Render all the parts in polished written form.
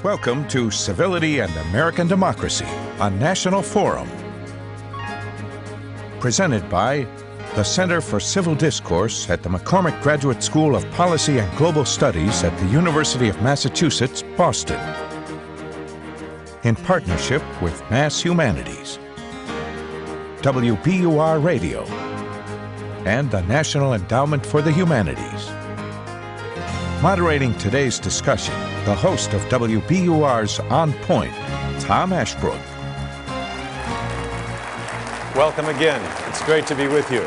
Welcome to Civility and American Democracy, a national forum. Presented by the Center for Civil Discourse at the McCormick Graduate School of Policy and Global Studies at the University of Massachusetts, Boston. In partnership with Mass Humanities, WBUR Radio, and the National Endowment for the Humanities. Moderating today's discussion, the host of WBUR's On Point, Tom Ashbrook. Welcome again. It's great to be with you.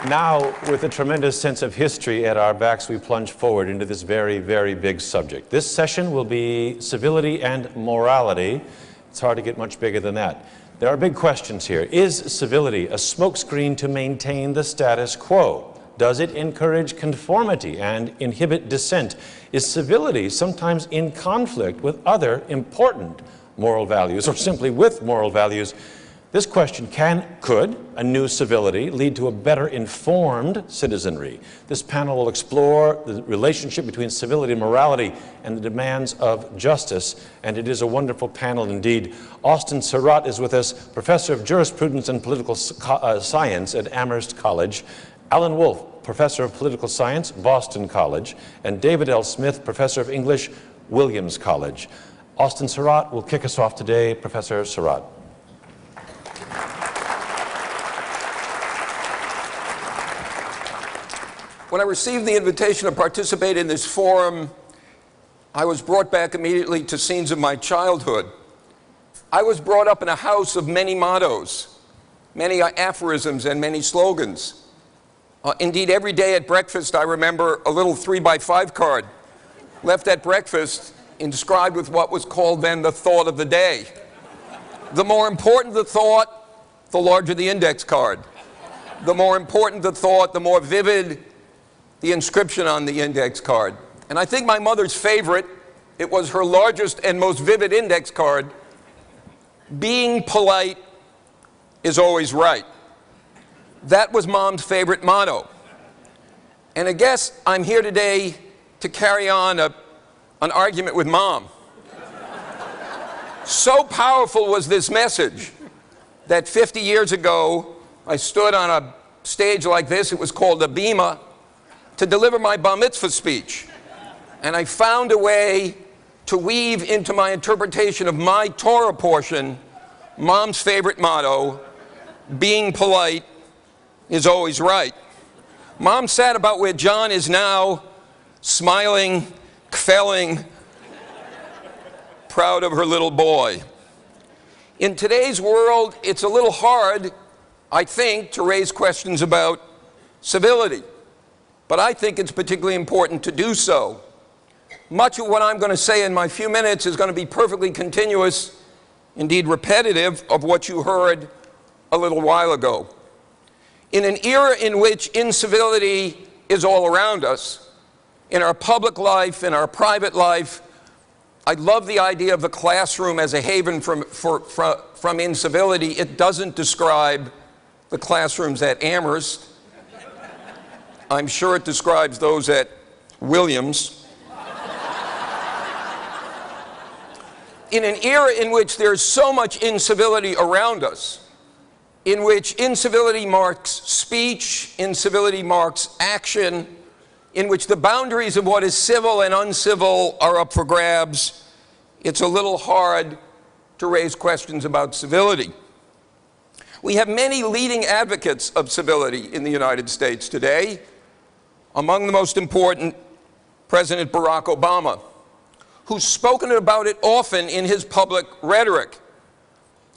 Now, with a tremendous sense of history at our backs, we plunge forward into this very, very big subject. This session will be civility and morality. It's hard to get much bigger than that. There are big questions here. Is civility a smokescreen to maintain the status quo? Does it encourage conformity and inhibit dissent? Is civility sometimes in conflict with other important moral values, or simply with moral values? This question, could a new civility lead to a better informed citizenry? This panel will explore the relationship between civility and morality and the demands of justice, and it is a wonderful panel indeed. Austin Sarat is with us, professor of jurisprudence and political science at Amherst College. Alan Wolfe, professor of political science, Boston College, and David L. Smith, professor of English, Williams College. Austin Sarat will kick us off today. Professor Sarat. When I received the invitation to participate in this forum, I was brought back immediately to scenes of my childhood. I was brought up in a house of many mottos, many aphorisms, and many slogans. Indeed, every day at breakfast, I remember a little 3x5 card left at breakfast inscribed with what was called then the thought of the day. The more important the thought, the larger the index card. The more important the thought, the more vivid the inscription on the index card. And I think my mother's favorite, it was her largest and most vivid index card: being polite is always right. That was Mom's favorite motto. And I guess I'm here today to carry on an argument with Mom. So powerful was this message that 50 years ago, I stood on a stage like this, it was called a bima, to deliver my bar mitzvah speech. And I found a way to weave into my interpretation of my Torah portion Mom's favorite motto: being polite is always right. Mom sat about where John is now, smiling, kfelling, proud of her little boy. In today's world, it's a little hard, I think, to raise questions about civility. But I think it's particularly important to do so. Much of what I'm going to say in my few minutes is going to be perfectly continuous, indeed repetitive, of what you heard a little while ago. In an era in which incivility is all around us, in our public life, in our private life, I love the idea of the classroom as a haven from incivility. It doesn't describe the classrooms at Amherst. I'm sure it describes those at Williams. In an era in which there's so much incivility around us, in which incivility marks speech, incivility marks action, in which the boundaries of what is civil and uncivil are up for grabs, it's a little hard to raise questions about civility. We have many leading advocates of civility in the United States today. Among the most important, President Barack Obama, who's spoken about it often in his public rhetoric.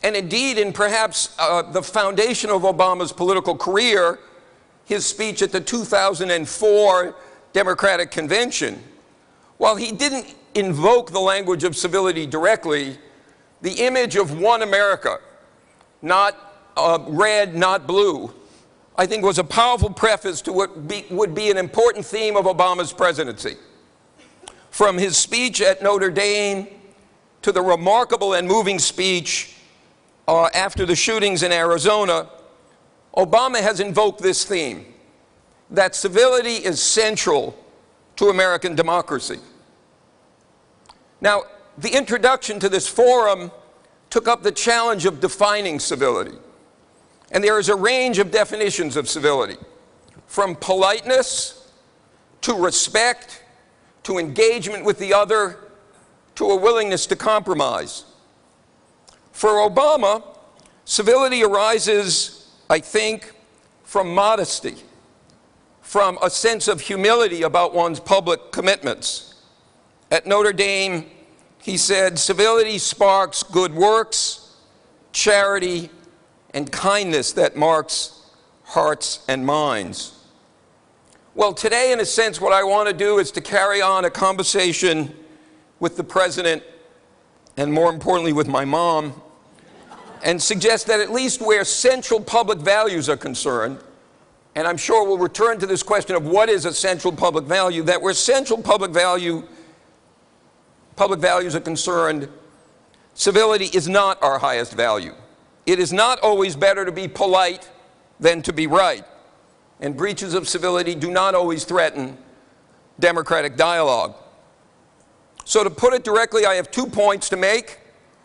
And indeed, in perhaps the foundation of Obama's political career, his speech at the 2004 Democratic Convention. While he didn't invoke the language of civility directly, the image of one America, not red, not blue, I think was a powerful preface to what would be an important theme of Obama's presidency. From his speech at Notre Dame to the remarkable and moving speech after the shootings in Arizona, Obama has invoked this theme, that civility is central to American democracy. Now, the introduction to this forum took up the challenge of defining civility. And there is a range of definitions of civility, from politeness to respect to engagement with the other to a willingness to compromise. For Obama, civility arises, I think, from modesty, from a sense of humility about one's public commitments. At Notre Dame, he said, civility sparks good works, charity, and kindness that marks hearts and minds. Well, today, in a sense, what I want to do is to carry on a conversation with the President, and more importantly with my mom, and suggest that at least where central public values are concerned, and I'm sure we'll return to this question of what is a central public value, that where central public values are concerned, civility is not our highest value. It is not always better to be polite than to be right, and breaches of civility do not always threaten democratic dialogue. So to put it directly, I have 2 points to make.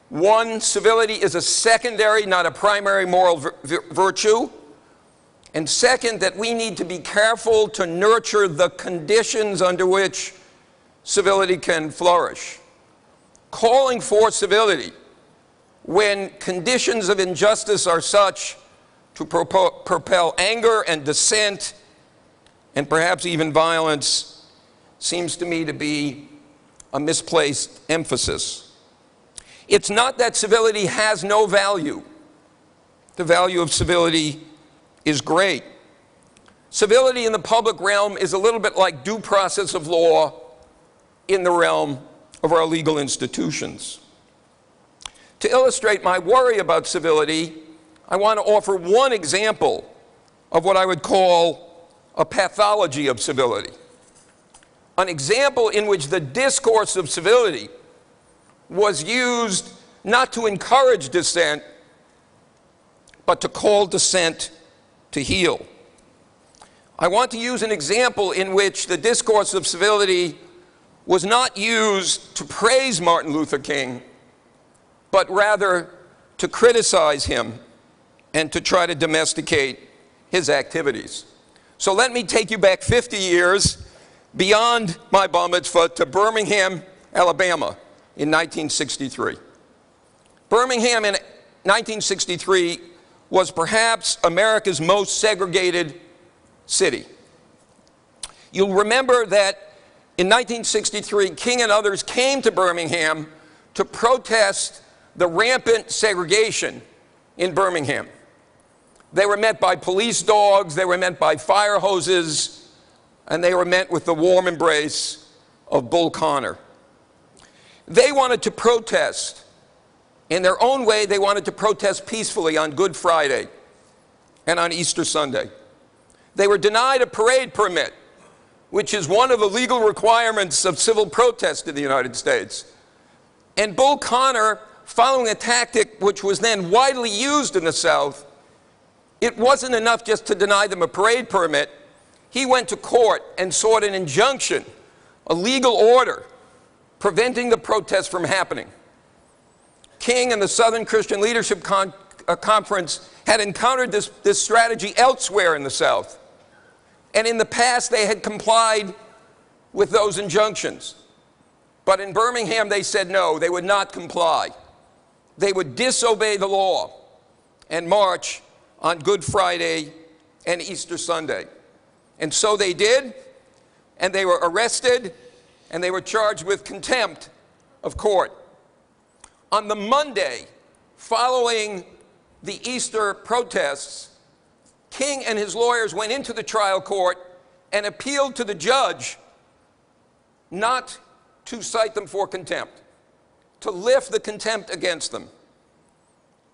One, civility is a secondary, not a primary moral virtue. And second, that we need to be careful to nurture the conditions under which civility can flourish. Calling for civility when conditions of injustice are such to propel anger and dissent and perhaps even violence seems to me to be a misplaced emphasis. It's not that civility has no value. The value of civility is great. Civility in the public realm is a little bit like due process of law in the realm of our legal institutions. To illustrate my worry about civility, I want to offer one example of what I would call a pathology of civility. An example in which the discourse of civility was used not to encourage dissent, but to call dissent to heel. I want to use an example in which the discourse of civility was not used to praise Martin Luther King, but rather to criticize him and to try to domesticate his activities. So let me take you back 50 years beyond my bar mitzvah to Birmingham, Alabama in 1963. Birmingham in 1963 was perhaps America's most segregated city. You'll remember that in 1963, King and others came to Birmingham to protest the rampant segregation in Birmingham. They were met by police dogs, they were met by fire hoses, and they were met with the warm embrace of Bull Connor. They wanted to protest. In their own way, they wanted to protest peacefully on Good Friday and on Easter Sunday. They were denied a parade permit, which is one of the legal requirements of civil protest in the United States. And Bull Connor, following a tactic which was then widely used in the South, it wasn't enough just to deny them a parade permit. He went to court and sought an injunction, a legal order, preventing the protest from happening. King and the Southern Christian Leadership Conference had encountered this strategy elsewhere in the South. And in the past, they had complied with those injunctions. But in Birmingham, they said no, they would not comply. They would disobey the law and march on Good Friday and Easter Sunday. And so they did, and they were arrested, and they were charged with contempt of court. On the Monday following the Easter protests, King and his lawyers went into the trial court and appealed to the judge not to cite them for contempt, to lift the contempt against them.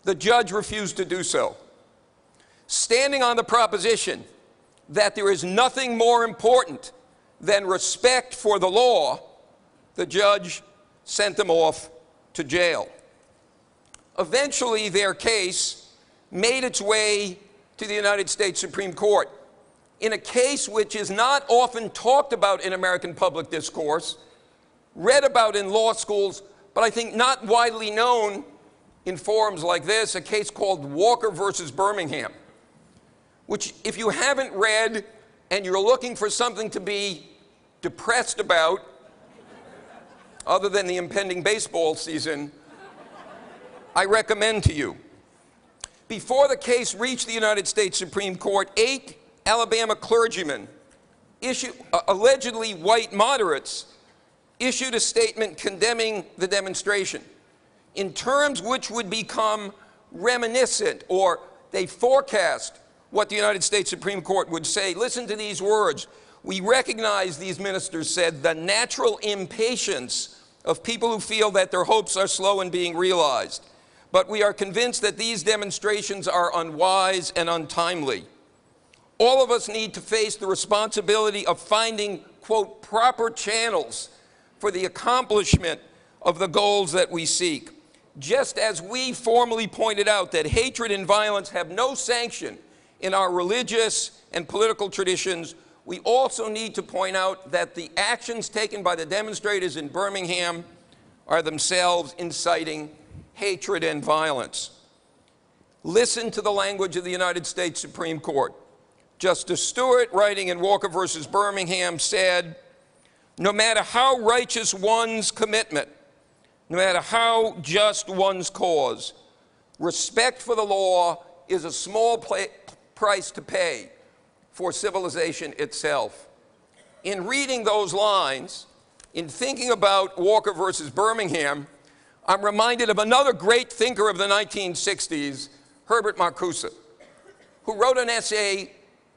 The judge refused to do so. Standing on the proposition that there is nothing more important than respect for the law, the judge sent them off to jail. Eventually, their case made its way to the United States Supreme Court in a case which is not often talked about in American public discourse, read about in law schools, but I think not widely known in forums like this, a case called Walker versus Birmingham, which if you haven't read and you're looking for something to be depressed about, other than the impending baseball season, I recommend to you. Before the case reached the United States Supreme Court, 8 Alabama clergymen, allegedly white moderates, issued a statement condemning the demonstration in terms which would become reminiscent, or they forecast what the United States Supreme Court would say. Listen to these words. We recognize, these ministers said, the natural impatience of people who feel that their hopes are slow in being realized. But we are convinced that these demonstrations are unwise and untimely. All of us need to face the responsibility of finding, quote, proper channels for the accomplishment of the goals that we seek. Just as we formally pointed out that hatred and violence have no sanction in our religious and political traditions, we also need to point out that the actions taken by the demonstrators in Birmingham are themselves inciting hatred and violence. Listen to the language of the United States Supreme Court. Justice Stewart, writing in Walker versus Birmingham, said, no matter how righteous one's commitment, no matter how just one's cause, respect for the law is a small price to pay for civilization itself. In reading those lines, in thinking about Walker versus Birmingham, I'm reminded of another great thinker of the 1960s, Herbert Marcuse, who wrote an essay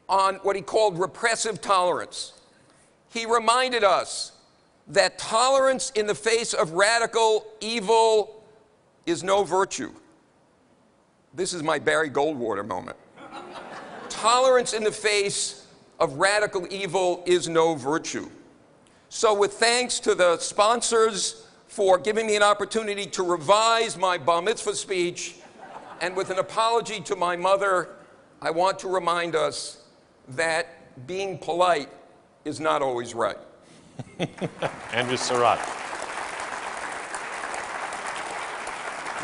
on what he called repressive tolerance. He reminded us that tolerance in the face of radical evil is no virtue. This is my Barry Goldwater moment. Tolerance in the face of radical evil is no virtue. So with thanks to the sponsors for giving me an opportunity to revise my bar mitzvah speech, and with an apology to my mother, I want to remind us that being polite is not always right. Andrew Sarat.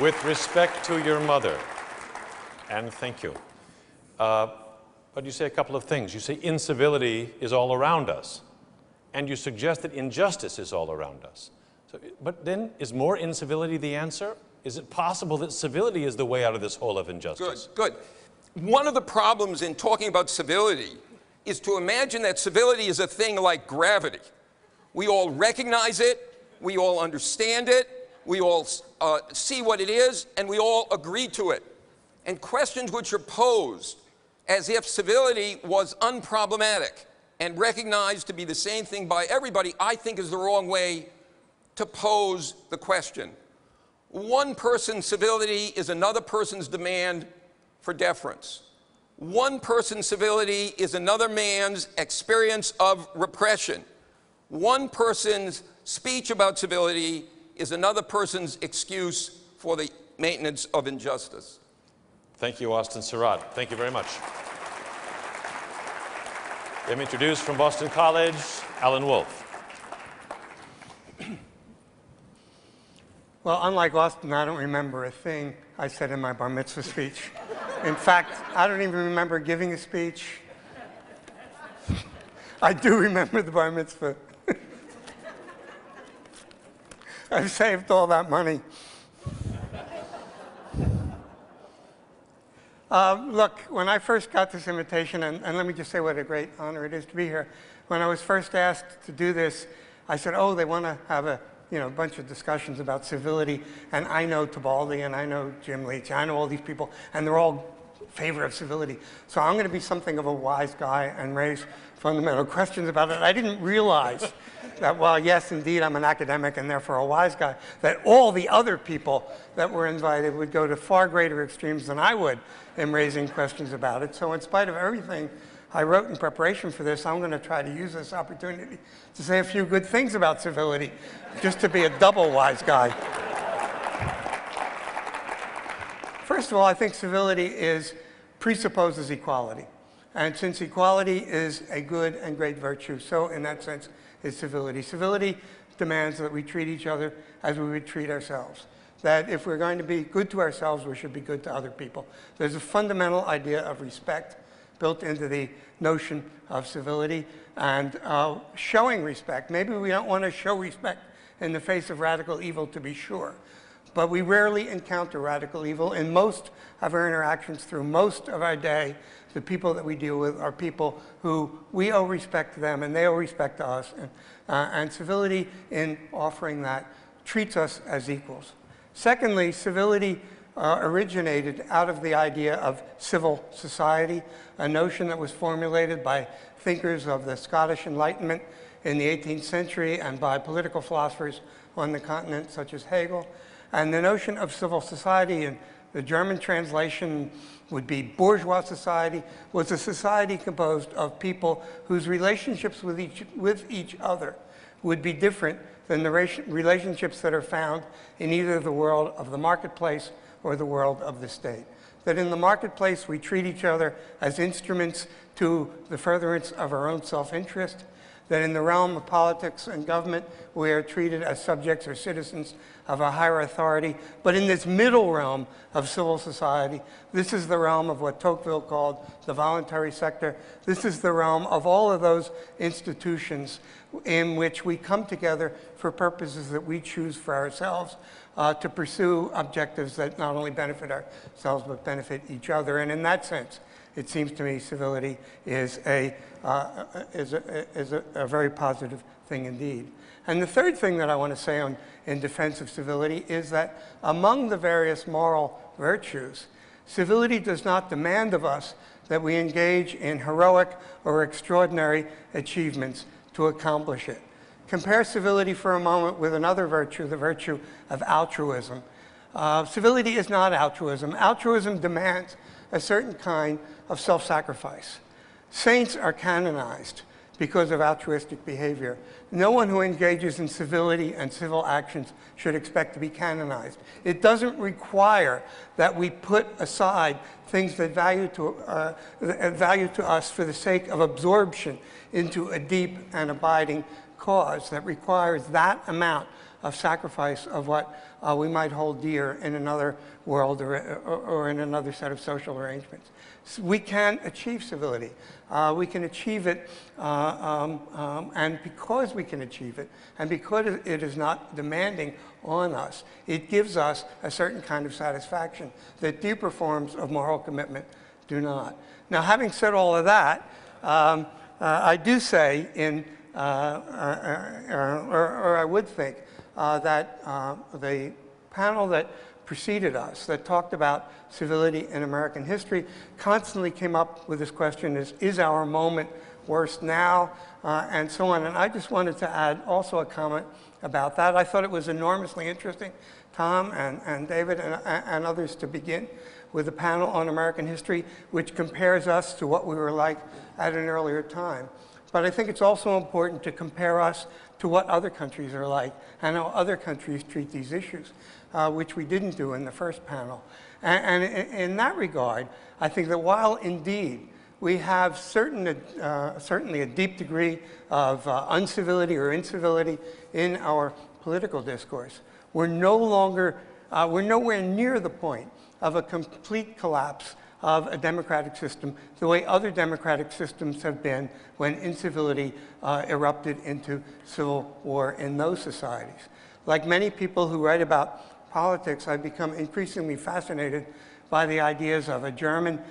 With respect to your mother, and thank you, but you say a couple of things. You say incivility is all around us, and you suggest that injustice is all around us. So, but then, is more incivility the answer? Is it possible that civility is the way out of this hole of injustice? Good, good. One of the problems in talking about civility is to imagine that civility is a thing like gravity. We all recognize it, we all understand it, we all see what it is, and we all agree to it. And questions which are posed as if civility was unproblematic and recognized to be the same thing by everybody, I think is the wrong way to pose the question. One person's civility is another person's demand for deference. One person's civility is another man's experience of repression. One person's speech about civility is another person's excuse for the maintenance of injustice. Thank you, Austin Sarat. Thank you very much. Let me introduce from Boston College, Alan Wolfe. Well, unlike Austin, I don't remember a thing I said in my bar mitzvah speech. In fact, I don't even remember giving a speech. I do remember the bar mitzvah. I've saved all that money. Look, when I first got this invitation, and let me just say what a great honor it is to be here. When I was first asked to do this, I said, oh, they want to have a bunch of discussions about civility, and I know Tibaldi, and I know Jim Leach, I know all these people, and they're all in favor of civility. So I'm going to be something of a wise guy and raise fundamental questions about it. I didn't realize that while, yes, indeed, I'm an academic and therefore a wise guy, that all the other people that were invited would go to far greater extremes than I would in raising questions about it. So in spite of everything I wrote in preparation for this, I'm going to try to use this opportunity to say a few good things about civility, just to be a double wise guy. First of all, I think civility presupposes equality. And since equality is a good and great virtue, so in that sense, is civility. Civility demands that we treat each other as we would treat ourselves. That if we're going to be good to ourselves, we should be good to other people. There's a fundamental idea of respect built into the notion of civility and showing respect. Maybe we don't want to show respect in the face of radical evil, to be sure, but we rarely encounter radical evil. In most of our interactions through most of our day, the people that we deal with are people who we owe respect to them and they owe respect to us. And civility in offering that treats us as equals. Secondly, civility originated out of the idea of civil society, a notion that was formulated by thinkers of the Scottish Enlightenment in the 18th century and by political philosophers on the continent, such as Hegel. And the notion of civil society, in the German translation would be bourgeois society, was a society composed of people whose relationships with each other would be different than the relationships that are found in either the world of the marketplace or the world of the state. That in the marketplace we treat each other as instruments to the furtherance of our own self-interest, that in the realm of politics and government we are treated as subjects or citizens of a higher authority. But in this middle realm of civil society, this is the realm of what Tocqueville called the voluntary sector. This is the realm of all of those institutions in which we come together for purposes that we choose for ourselves, to pursue objectives that not only benefit ourselves but benefit each other. And in that sense, it seems to me civility is a very positive thing indeed. And the third thing that I want to say in defense of civility is that among the various moral virtues, civility does not demand of us that we engage in heroic or extraordinary achievements to accomplish it. Compare civility for a moment with another virtue, the virtue of altruism. Civility is not altruism. Altruism demands a certain kind of self-sacrifice. Saints are canonized because of altruistic behavior. No one who engages in civility and civil actions should expect to be canonized. It doesn't require that we put aside things that value to us for the sake of absorption into a deep and abiding cause that requires that amount of sacrifice of what we might hold dear in another world or in another set of social arrangements. So we can achieve civility. We can achieve it, and because we can achieve it, and because it is not demanding on us, it gives us a certain kind of satisfaction that deeper forms of moral commitment do not. Now, having said all of that, I do say or I would think that the panel that preceded us, that talked about civility in American history, constantly came up with this question: is our moment worse now? And so on. And I just wanted to add also a comment about that. I thought it was enormously interesting, Tom and David and others, to begin with a panel on American history, which compares us to what we were like at an earlier time. But I think it's also important to compare us to what other countries are like and how other countries treat these issues, which we didn't do in the first panel. And in that regard, I think that while indeed we have certainly a deep degree of uncivility or incivility in our political discourse, we're nowhere near the point of a complete collapse of a democratic system, the way other democratic systems have been when incivility erupted into civil war in those societies. Like many people who write about politics, I've become increasingly fascinated by the ideas of a German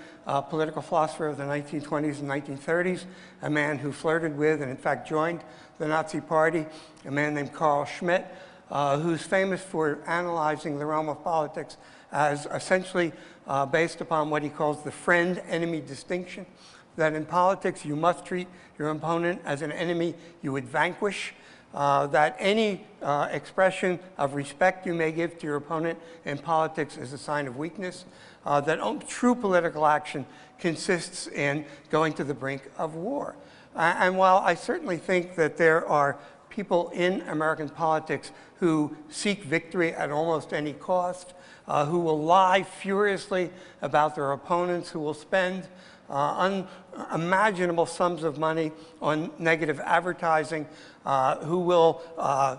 political philosopher of the 1920s and 1930s, a man who flirted with and in fact joined the Nazi Party, a man named Carl Schmitt, who's famous for analyzing the realm of politics as essentially based upon what he calls the friend-enemy distinction, that in politics you must treat your opponent as an enemy you would vanquish, that any expression of respect you may give to your opponent in politics is a sign of weakness, that true political action consists in going to the brink of war. And while I certainly think that there are people in American politics who seek victory at almost any cost, who will lie furiously about their opponents, who will spend unimaginable sums of money on negative advertising, who will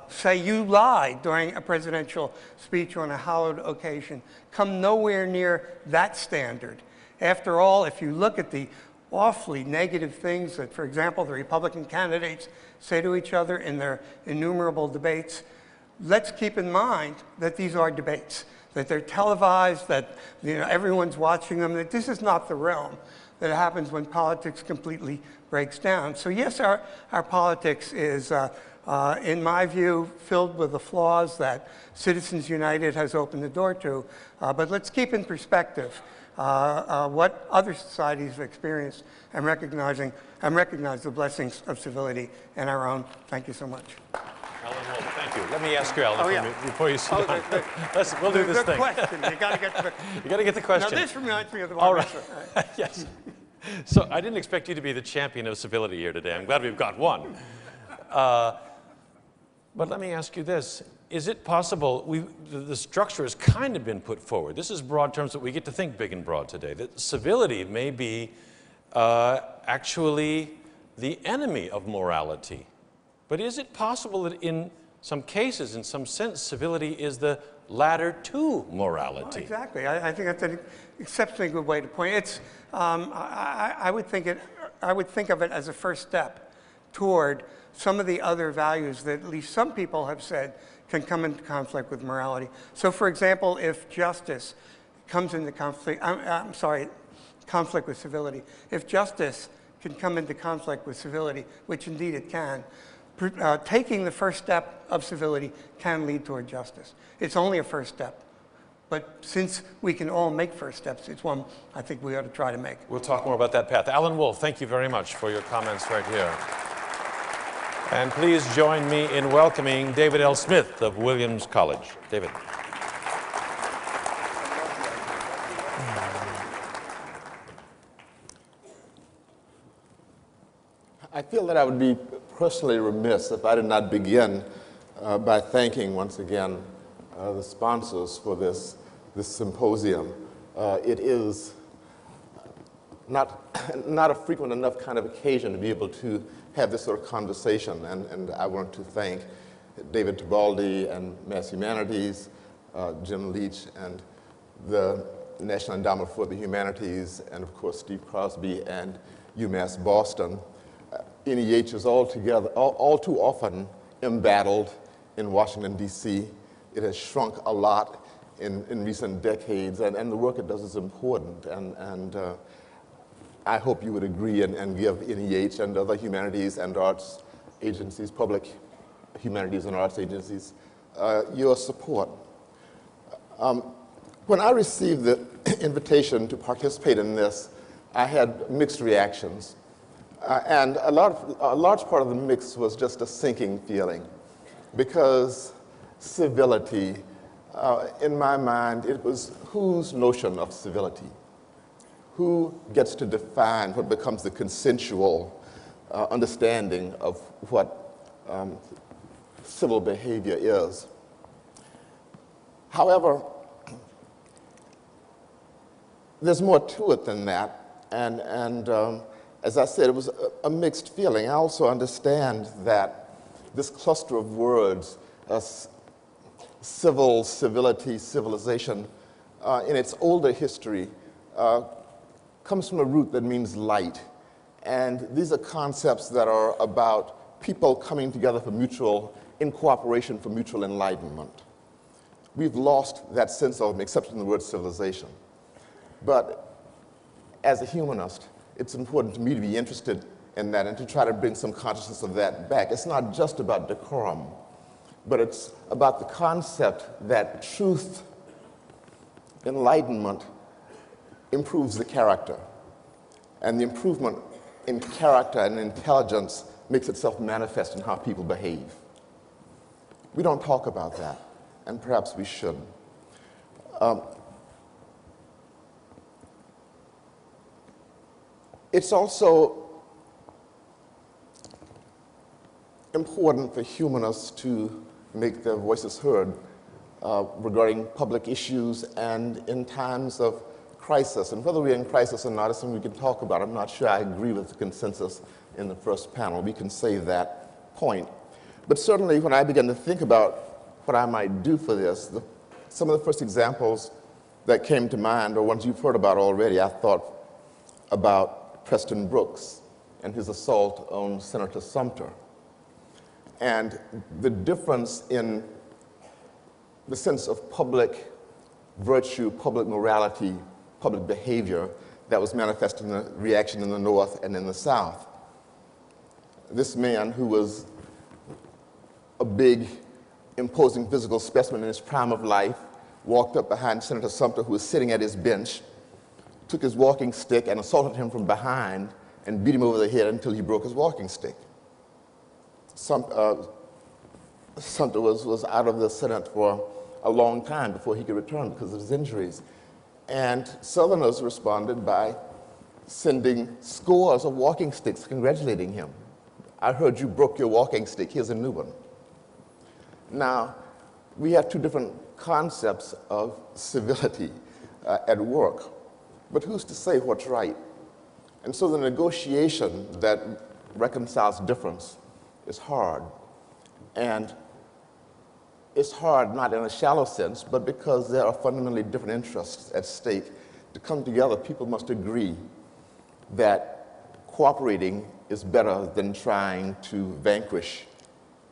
say you lied during a presidential speech on a hallowed occasion, come nowhere near that standard. After all, if you look at the awfully negative things that, for example, the Republican candidates say to each other in their innumerable debates, let's keep in mind that these are debates, that they're televised, that everyone's watching them, that this is not the realm that happens when politics completely breaks down. So yes, our politics is, in my view, filled with the flaws that Citizens United has opened the door to. But let's keep in perspective what other societies have experienced and recognize the blessings of civility in our own. Thank you so much. Alan Wolfe, thank you. Let me ask you, Alan, before you sit down. We'll do this thing. Question. You got to get the. You got to get the question. Now this reminds me of the one. All right. Yes. So I didn't expect you to be the champion of civility here today. I'm glad we've got one. But let me ask you this. Is it possible, the structure has kind of been put forward. This is broad terms that we get to think big and broad today, that civility may be actually the enemy of morality. But is it possible that in some cases, in some sense, civility is the ladder to morality? Oh, exactly. I think that's an exceptionally good way to point it. It's, I would think of it as a first step toward some of the other values that at least some people have said can come into conflict with morality. So, for example, if justice comes into conflict with civility, if justice can come into conflict with civility, which indeed it can, taking the first step of civility can lead toward justice. It's only a first step. But since we can all make first steps, it's one I think we ought to try to make. We'll talk more about that path. Alan Wolfe, thank you very much for your comments right here. And please join me in welcoming David L. Smith of Williams College. David. I feel that I would be personally remiss if I did not begin by thanking once again the sponsors for this symposium. It is not a frequent enough kind of occasion to be able to have this sort of conversation, and I want to thank David Tibaldi and Mass Humanities, Jim Leach, and the National Endowment for the Humanities, and of course Steve Crosby and UMass Boston. NEH is all too often embattled in Washington, D.C. It has shrunk a lot in recent decades, and the work it does is important. And I hope you would agree and give NEH and other humanities and arts agencies, public humanities and arts agencies, your support. When I received the invitation to participate in this, I had mixed reactions. And a large part of the mix was just a sinking feeling, because civility, in my mind, it was whose notion of civility? Who gets to define what becomes the consensual understanding of what civil behavior is? However, there's more to it than that, and as I said, it was a mixed feeling. I also understand that this cluster of words, civil, civility, civilization, in its older history, comes from a root that means light. And these are concepts that are about people coming together in cooperation for mutual enlightenment. We've lost that sense of them, except in the word civilization. But as a humanist, it's important to me to be interested in that and to try to bring some consciousness of that back. It's not just about decorum, but it's about the concept that truth, enlightenment, improves the character. And the improvement in character and intelligence makes itself manifest in how people behave. We don't talk about that, and perhaps we should. It's also important for humanists to make their voices heard regarding public issues and in times of crisis. And whether we're in crisis or not is something we can talk about. I'm not sure I agree with the consensus in the first panel. We can save that point. But certainly when I began to think about what I might do for this, some of the first examples that came to mind are ones you've heard about already. I thought about Preston Brooks and his assault on Senator Sumter, and the difference in the sense of public virtue, public morality, public behavior that was manifest in the reaction in the North and in the South. This man, who was a big, imposing physical specimen in his prime of life, walked up behind Senator Sumter, who was sitting at his bench, took his walking stick and assaulted him from behind and beat him over the head until he broke his walking stick. Sumter was out of the Senate for a long time before he could return because of his injuries. And Southerners responded by sending scores of walking sticks congratulating him. I heard you broke your walking stick, here's a new one. Now, we have two different concepts of civility at work, but who's to say what's right? And so the negotiation that reconciles difference is hard. And it's hard not in a shallow sense, but because there are fundamentally different interests at stake. To come together, people must agree that cooperating is better than trying to vanquish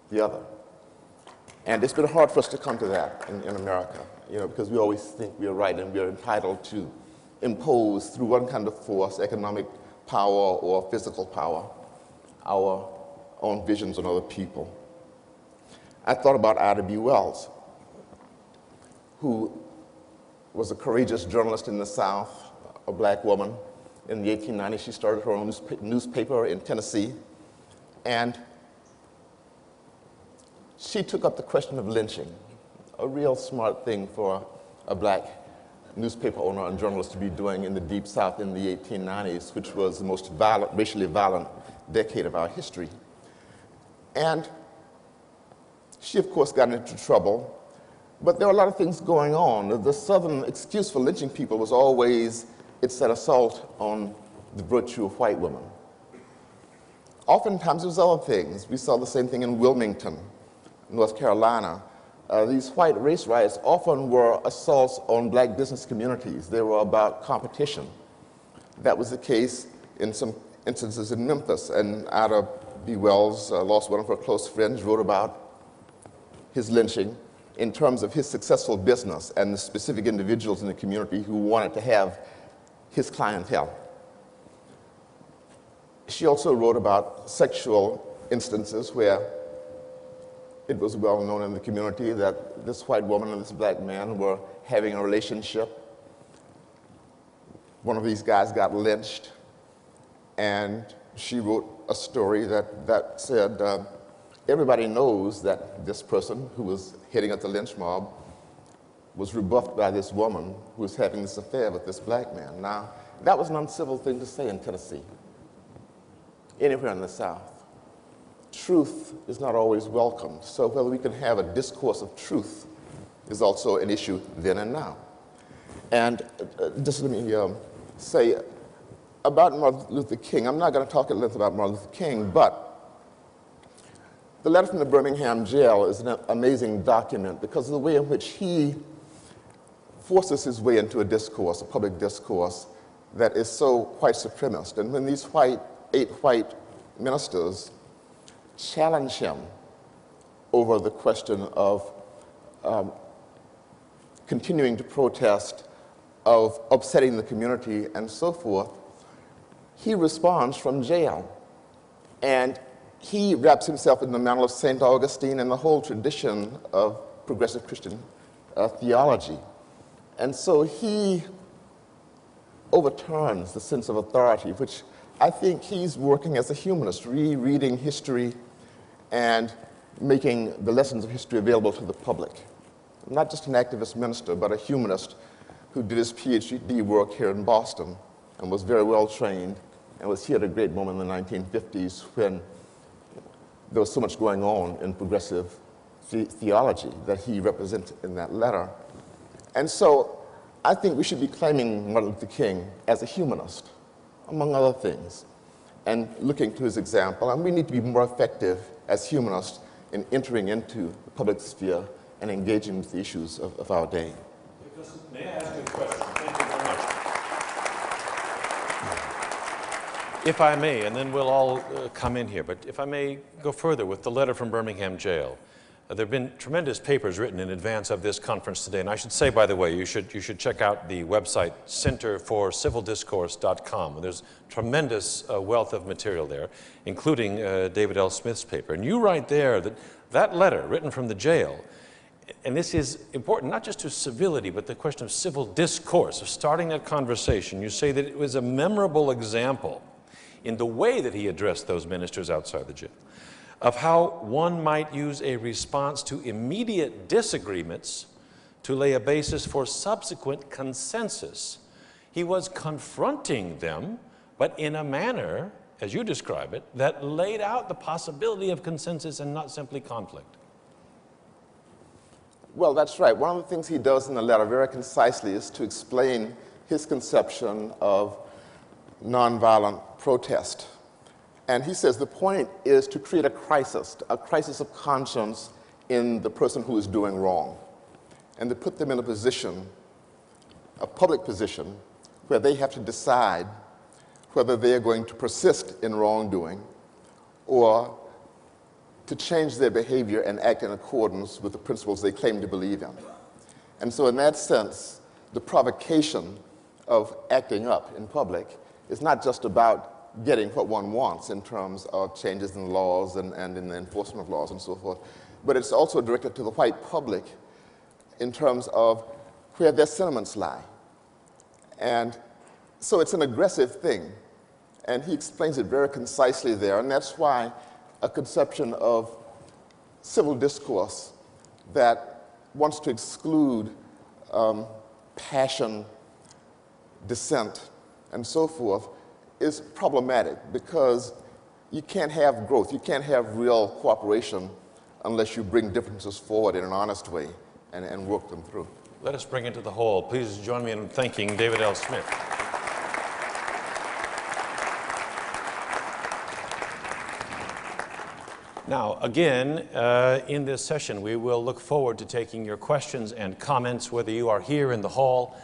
the other. And it's been hard for us to come to that in America, because we always think we are right and we are entitled to impose through one kind of force, economic power or physical power, our own visions on other people. I thought about Ida B. Wells, who was a courageous journalist in the South, a black woman. In the 1890s, she started her own newspaper in Tennessee, and she took up the question of lynching, a real smart thing for a black newspaper owner and journalist to be doing in the Deep South in the 1890s, which was the most violent, racially violent decade of our history. And she, of course, got into trouble, but there were a lot of things going on. The Southern excuse for lynching people was always it's an assault on the virtue of white women. Oftentimes, it was other things. We saw the same thing in Wilmington, North Carolina. These white race riots often were assaults on black business communities. They were about competition. That was the case in some instances in Memphis, and Ida B. Wells lost one of her close friends, wrote about his lynching in terms of his successful business and the specific individuals in the community who wanted to have his clientele. She also wrote about sexual instances where it was well known in the community that this white woman and this black man were having a relationship. One of these guys got lynched, and she wrote a story that said, everybody knows that this person who was heading up the lynch mob was rebuffed by this woman who was having this affair with this black man. Now, that was an uncivil thing to say in Tennessee, anywhere in the South. Truth is not always welcome, so whether we can have a discourse of truth is also an issue then and now. And just let me say about Martin Luther King, I'm not going to talk at length about Martin Luther King, but the letter from the Birmingham Jail is an amazing document because of the way in which he forces his way into a discourse, a public discourse, that is so white supremacist. And when these 8 white ministers challenge him over the question of continuing to protest, of upsetting the community, and so forth, he responds from jail. And he wraps himself in the mantle of St. Augustine and the whole tradition of progressive Christian theology. And so he overturns the sense of authority, which I think he's working as a humanist, rereading history and making the lessons of history available to the public. Not just an activist minister, but a humanist who did his PhD work here in Boston and was very well trained and was here at a great moment in the 1950s when there was so much going on in progressive theology that he represents in that letter. And so I think we should be claiming Martin Luther King as a humanist, among other things, and looking to his example. And we need to be more effective as humanists in entering into the public sphere and engaging with the issues of our day. May I ask you a question? Thank you very much. If I may, and then we'll all come in here, but if I may go further with the letter from Birmingham Jail. There have been tremendous papers written in advance of this conference today, and I should say, by the way, you should check out the website centerforcivildiscourse.com. There's tremendous wealth of material there, including David L. Smith's paper. And you write there that that letter written from the jail, and this is important not just to civility, but the question of civil discourse, of starting that conversation. You say that it was a memorable example in the way that he addressed those ministers outside the jail, of how one might use a response to immediate disagreements to lay a basis for subsequent consensus. He was confronting them, but in a manner, as you describe it, that laid out the possibility of consensus and not simply conflict. Well, that's right. One of the things he does in the letter very concisely is to explain his conception of nonviolent protest. And he says the point is to create a crisis of conscience in the person who is doing wrong, and to put them in a position, a public position, where they have to decide whether they are going to persist in wrongdoing or to change their behavior and act in accordance with the principles they claim to believe in. And so in that sense, the provocation of acting up in public is not just about getting what one wants in terms of changes in laws and in the enforcement of laws and so forth, but it's also directed to the white public in terms of where their sentiments lie. And so it's an aggressive thing, and he explains it very concisely there, and that's why a conception of civil discourse that wants to exclude passion, dissent, and so forth is problematic, because you can't have growth, you can't have real cooperation unless you bring differences forward in an honest way and work them through. Let us bring it to the whole. Please join me in thanking David L. Smith. Now, again, in this session, we will look forward to taking your questions and comments, whether you are here in the hall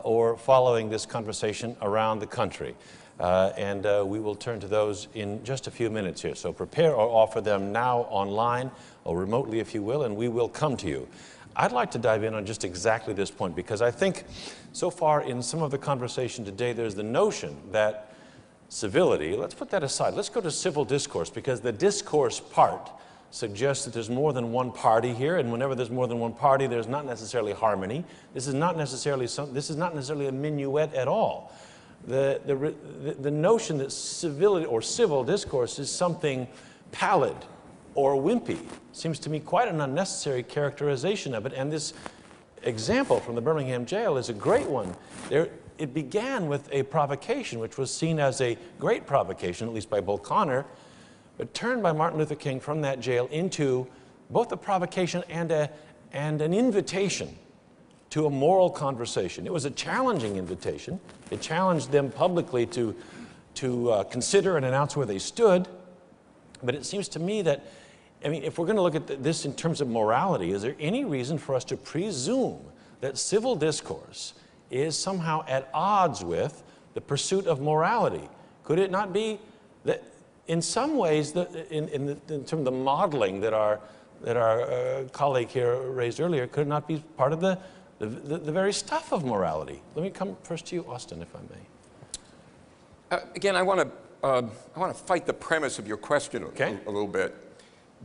or following this conversation around the country. And we will turn to those in just a few minutes here. So prepare or offer them now online or remotely, if you will, and we will come to you. I'd like to dive in on just exactly this point, because I think so far in some of the conversation today, there's the notion that civility, let's put that aside. Let's go to civil discourse, because the discourse part suggests that there's more than one party here, and whenever there's more than one party, there's not necessarily harmony. This is not necessarily a minuet at all. The notion that civility or civil discourse is something pallid or wimpy seems to me quite an unnecessary characterization of it. And this example from the Birmingham Jail is a great one. It began with a provocation, which was seen as a great provocation, at least by Bull Connor, but turned by Martin Luther King from that jail into both a provocation and an invitation to a moral conversation. It was a challenging invitation. It challenged them publicly to consider and announce where they stood. But it seems to me that, I mean, if we're going to look at this in terms of morality, is there any reason for us to presume that civil discourse is somehow at odds with the pursuit of morality? Could it not be that in some ways, in terms of the modeling that our colleague here raised earlier, could it not be part of the very stuff of morality? Let me come first to you, Austin, if I may. Again, I want to fight the premise of your question a little bit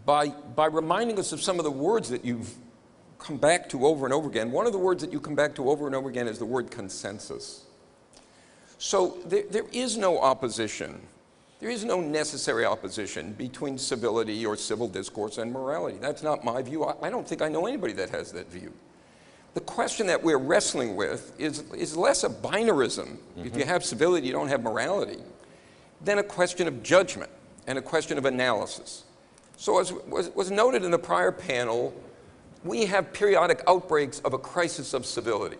by reminding us of some of the words that you've come back to over and over again. One of the words that you come back to over and over again is the word consensus. So there is no opposition. There is no necessary opposition between civility or civil discourse and morality. That's not my view. I don't think I know anybody that has that view. The question that we're wrestling with is less a binarism. If you have civility, you don't have morality, than a question of judgment and a question of analysis. So as was noted in the prior panel, we have periodic outbreaks of a crisis of civility.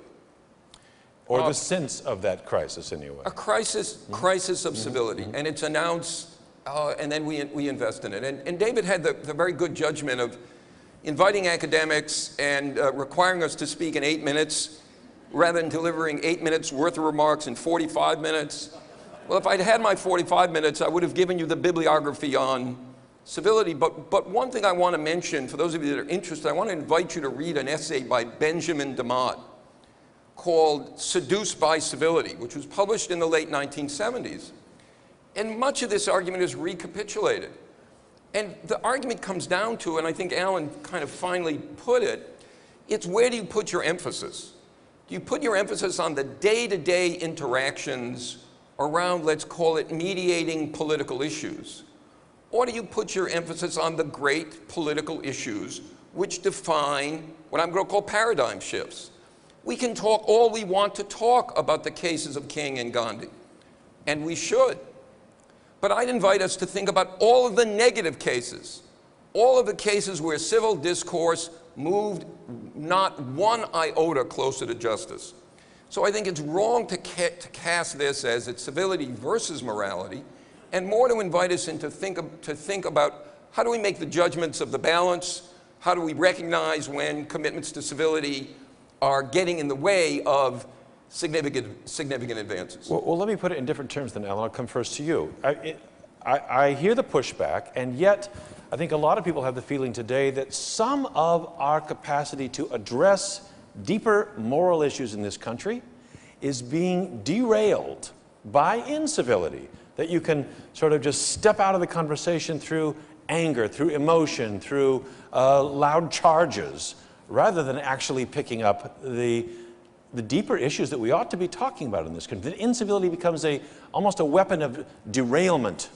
Or the sense of that crisis, anyway. A crisis of civility, and it's announced, and then we invest in it. And David had the very good judgment of inviting academics and requiring us to speak in 8 minutes, rather than delivering 8 minutes worth of remarks in 45 minutes. Well, if I'd had my 45 minutes, I would have given you the bibliography on civility. But one thing I want to mention, for those of you that are interested, I want to invite you to read an essay by Benjamin DeMott called Seduced by Civility, which was published in the late 1970s. And much of this argument is recapitulated. And the argument comes down to, and I think Alan kind of finally put it, it's where do you put your emphasis? Do you put your emphasis on the day-to-day interactions around, let's call it, mediating political issues? Or do you put your emphasis on the great political issues which define what I'm going to call paradigm shifts? We can talk all we want to talk about the cases of King and Gandhi, and we should. But I'd invite us to think about all of the negative cases, all of the cases where civil discourse moved not one iota closer to justice. So I think it's wrong to cast this as it's civility versus morality, and more to invite us to think about how do we make the judgments of the balance, how do we recognize when commitments to civility are getting in the way of significant advances. Well, let me put it in different terms than Alan. I'll come first to you. I hear the pushback, and yet I think a lot of people have the feeling today that some of our capacity to address deeper moral issues in this country is being derailed by incivility, that you can sort of just step out of the conversation through anger, through emotion, through loud charges, rather than actually picking up the deeper issues that we ought to be talking about in this country. That incivility becomes almost a weapon of derailment.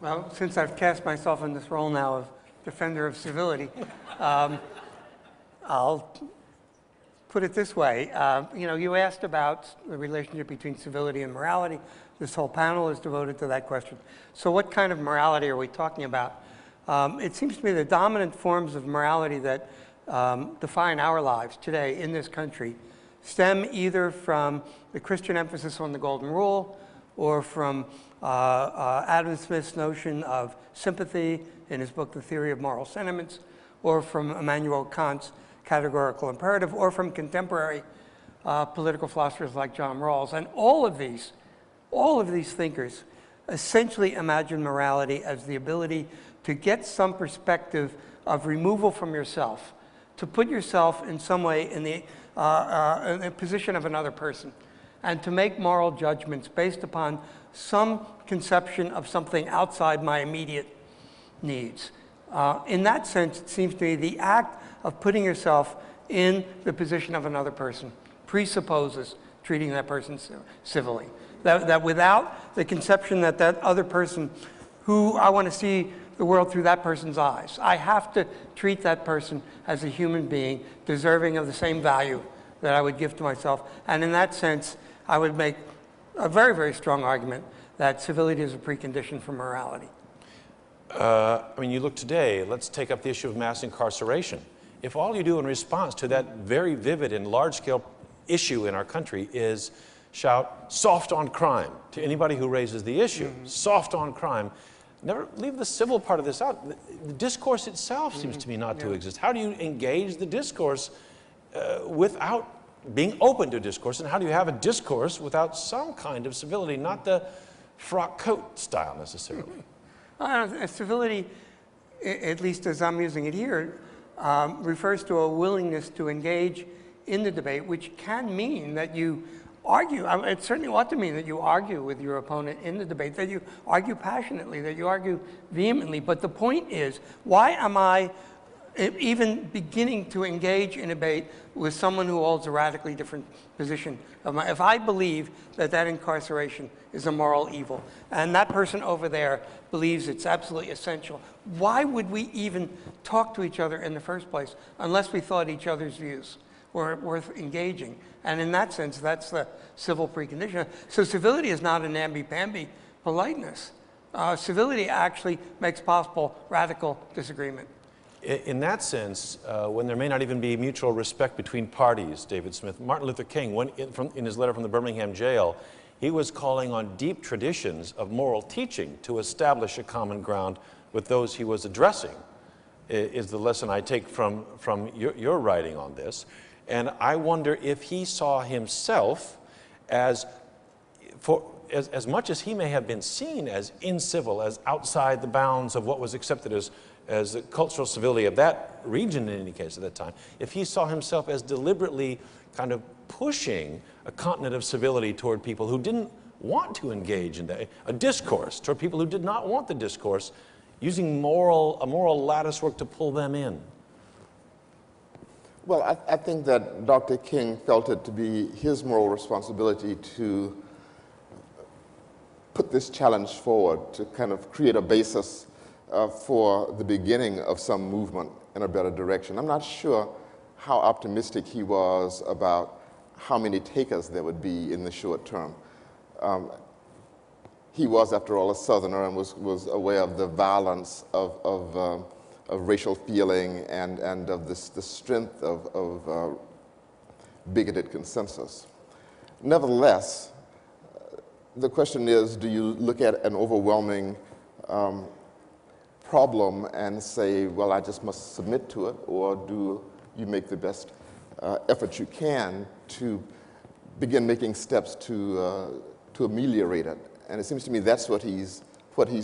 Well, since I've cast myself in this role now of defender of civility, I'll put it this way. You asked about the relationship between civility and morality. This whole panel is devoted to that question. So what kind of morality are we talking about? It seems to me the dominant forms of morality that define our lives today in this country stem either from the Christian emphasis on the golden rule or from Adam Smith's notion of sympathy in his book, The Theory of Moral Sentiments, or from Immanuel Kant's categorical imperative, or from contemporary political philosophers like John Rawls. And all of these thinkers essentially imagine morality as the ability to get some perspective of removal from yourself, to put yourself in some way in the position of another person, and to make moral judgments based upon some conception of something outside my immediate needs. In that sense, it seems to me the act of putting yourself in the position of another person presupposes treating that person civilly. That without the conception that that other person, who I want to see the world through that person's eyes, I have to treat that person as a human being deserving of the same value that I would give to myself. And in that sense, I would make a very, very strong argument that civility is a precondition for morality. You look today, let's take up the issue of mass incarceration. If all you do in response to that very vivid and large-scale issue in our country is shout, soft on crime, to anybody who raises the issue, soft on crime, never leave the civil part of this out. The discourse itself seems to me not to exist. How do you engage the discourse without being open to discourse, and how do you have a discourse without some kind of civility, not the frock coat style necessarily? Civility, at least as I'm using it here, refers to a willingness to engage in the debate, which can mean that you argue. It certainly ought to mean that you argue with your opponent in the debate, that you argue passionately, that you argue vehemently. But the point is, why am I even beginning to engage in a debate with someone who holds a radically different position? If I believe that that incarceration is a moral evil, and that person over there believes it's absolutely essential, why would we even talk to each other in the first place unless we thought each other's views were worth engaging? And in that sense, that's the civil precondition. So civility is not an namby-pamby politeness. Civility actually makes possible radical disagreement. In that sense, when there may not even be mutual respect between parties, David Smith, Martin Luther King, in his letter from the Birmingham Jail, he was calling on deep traditions of moral teaching to establish a common ground with those he was addressing, is the lesson I take from your writing on this. And I wonder if he saw himself as much as he may have been seen as incivil, as outside the bounds of what was accepted as the cultural civility of that region in any case at that time, if he saw himself as deliberately kind of pushing a continent of civility toward people who didn't want to engage in that, a discourse toward people who did not want the discourse, using a moral lattice work to pull them in. Well, I think that Dr. King felt it to be his moral responsibility to put this challenge forward, to kind of create a basis for the beginning of some movement in a better direction. I'm not sure how optimistic he was about how many takers there would be in the short term. He was, after all, a Southerner and was aware of the violence of racial feeling and of the strength of bigoted consensus. Nevertheless, the question is, do you look at an overwhelming problem and say, well, I just must submit to it, or do you make the best effort you can to begin making steps to ameliorate it? And it seems to me that's what he's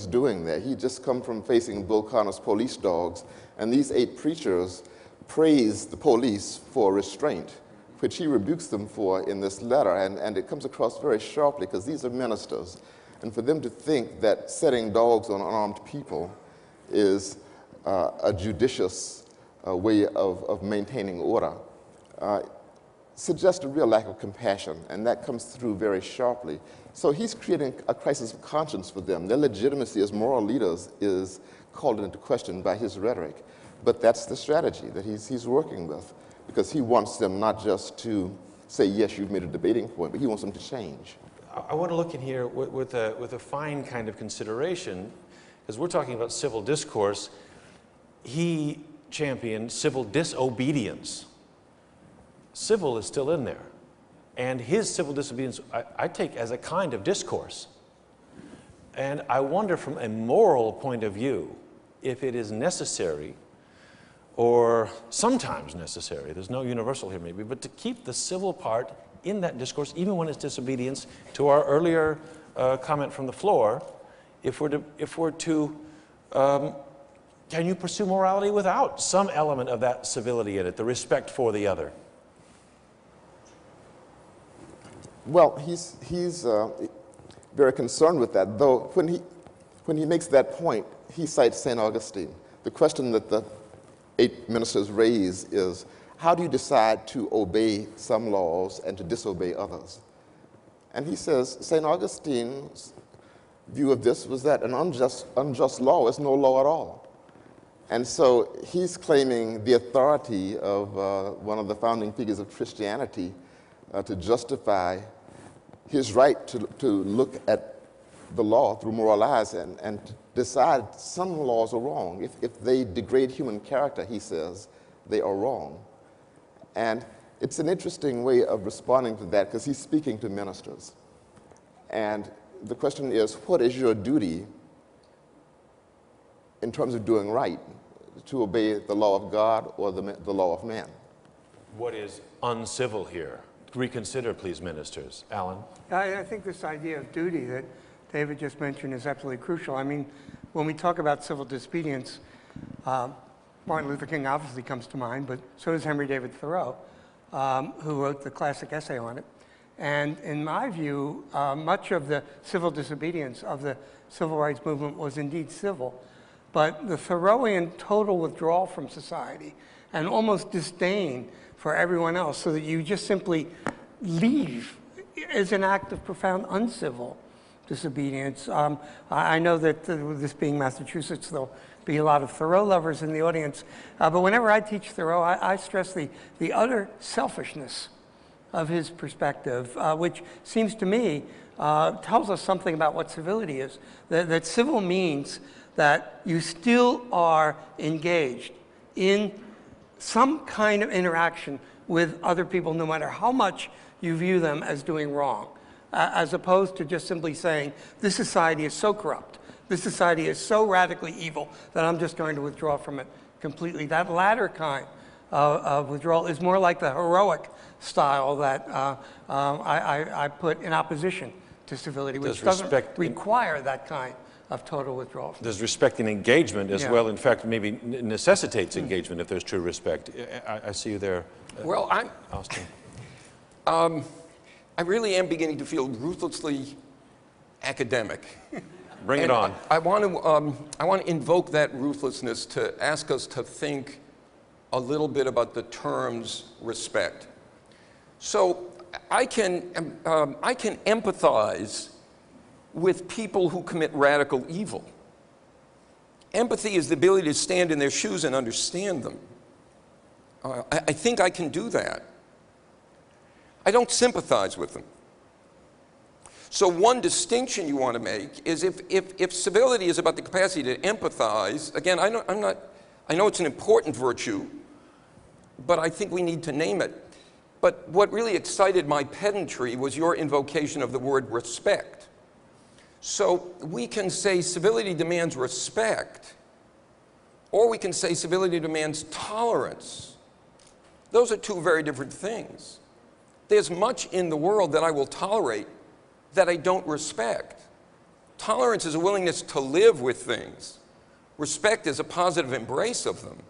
doing there. He just come from facing Bull Connor's police dogs, and these 8 preachers praise the police for restraint, which he rebukes them for in this letter, and it comes across very sharply because these are ministers. And for them to think that setting dogs on unarmed people is a judicious way of maintaining order suggests a real lack of compassion, and that comes through very sharply. So he's creating a crisis of conscience for them. Their legitimacy as moral leaders is called into question by his rhetoric. But that's the strategy that he's working with, because he wants them not just to say, yes, you've made a debating point, but he wants them to change. I want to look in here with a fine kind of consideration, because we're talking about civil discourse. He championed civil disobedience. Civil is still in there. And his civil disobedience I take as a kind of discourse. And I wonder from a moral point of view if it is necessary, or sometimes necessary, there's no universal here maybe, but to keep the civil part in that discourse, even when it's disobedience, to our earlier comment from the floor, if we're to can you pursue morality without some element of that civility in it, the respect for the other? Well, he's very concerned with that, though when he makes that point, he cites St. Augustine. The question that the 8 ministers raise is, how do you decide to obey some laws and to disobey others? And he says, St. Augustine's view of this was that an unjust law is no law at all. And so he's claiming the authority of one of the founding figures of Christianity to justify his right to look at the law through moral eyes and decide some laws are wrong. If they degrade human character, he says, they are wrong. And it's an interesting way of responding to that, because he's speaking to ministers. And the question is, what is your duty in terms of doing right, to obey the law of God or the law of man? What is uncivil here? Reconsider, please, ministers. Alan? I think this idea of duty that David just mentioned is absolutely crucial. I mean, when we talk about civil disobedience, Martin Luther King obviously comes to mind, but so does Henry David Thoreau, who wrote the classic essay on it. And in my view, much of the civil disobedience of the civil rights movement was indeed civil, but the Thoreauian total withdrawal from society and almost disdain for everyone else, so that you just simply leave, is an act of profound uncivil disobedience. I know that this being Massachusetts, there'll be a lot of Thoreau lovers in the audience, but whenever I teach Thoreau, I stress the utter selfishness of his perspective, which seems to me tells us something about what civility is. That civil means that you still are engaged in some kind of interaction with other people, no matter how much you view them as doing wrong, as opposed to just simply saying, this society is so corrupt, this society is so radically evil that I'm just going to withdraw from it completely. That latter kind of withdrawal is more like the heroic style that I put in opposition to civility, which doesn't require that kind of total withdrawal. Does respect and engagement as well, in fact, maybe necessitates engagement if there's true respect. I see you there, well, Austin. I really am beginning to feel ruthlessly academic. Bring it on. I want to invoke that ruthlessness to ask us to think a little bit about the terms respect. So I can empathize with people who commit radical evil. Empathy is the ability to stand in their shoes and understand them. I think I can do that. I don't sympathize with them. So one distinction you want to make is if civility is about the capacity to empathize, again, I know it's an important virtue, but I think we need to name it. But what really excited my pedantry was your invocation of the word respect. So we can say civility demands respect, or we can say civility demands tolerance. Those are two very different things. There's much in the world that I will tolerate that I don't respect. Tolerance is a willingness to live with things. Respect is a positive embrace of them.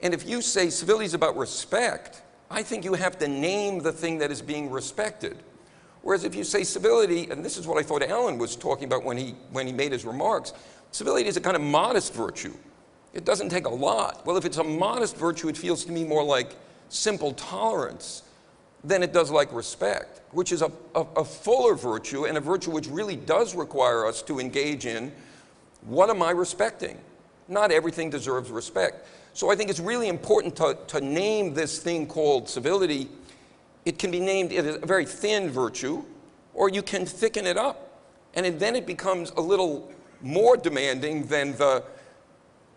And if you say civility is about respect, I think you have to name the thing that is being respected. Whereas if you say civility, and this is what I thought Alan was talking about when he made his remarks, civility is a kind of modest virtue. It doesn't take a lot. Well, if it's a modest virtue, it feels to me more like simple tolerance than it does like respect, which is a fuller virtue, and a virtue which really does require us to engage in what am I respecting? Not everything deserves respect. So I think it's really important to name this thing called civility. It can be named as a very thin virtue, or you can thicken it up. And then it becomes a little more demanding than the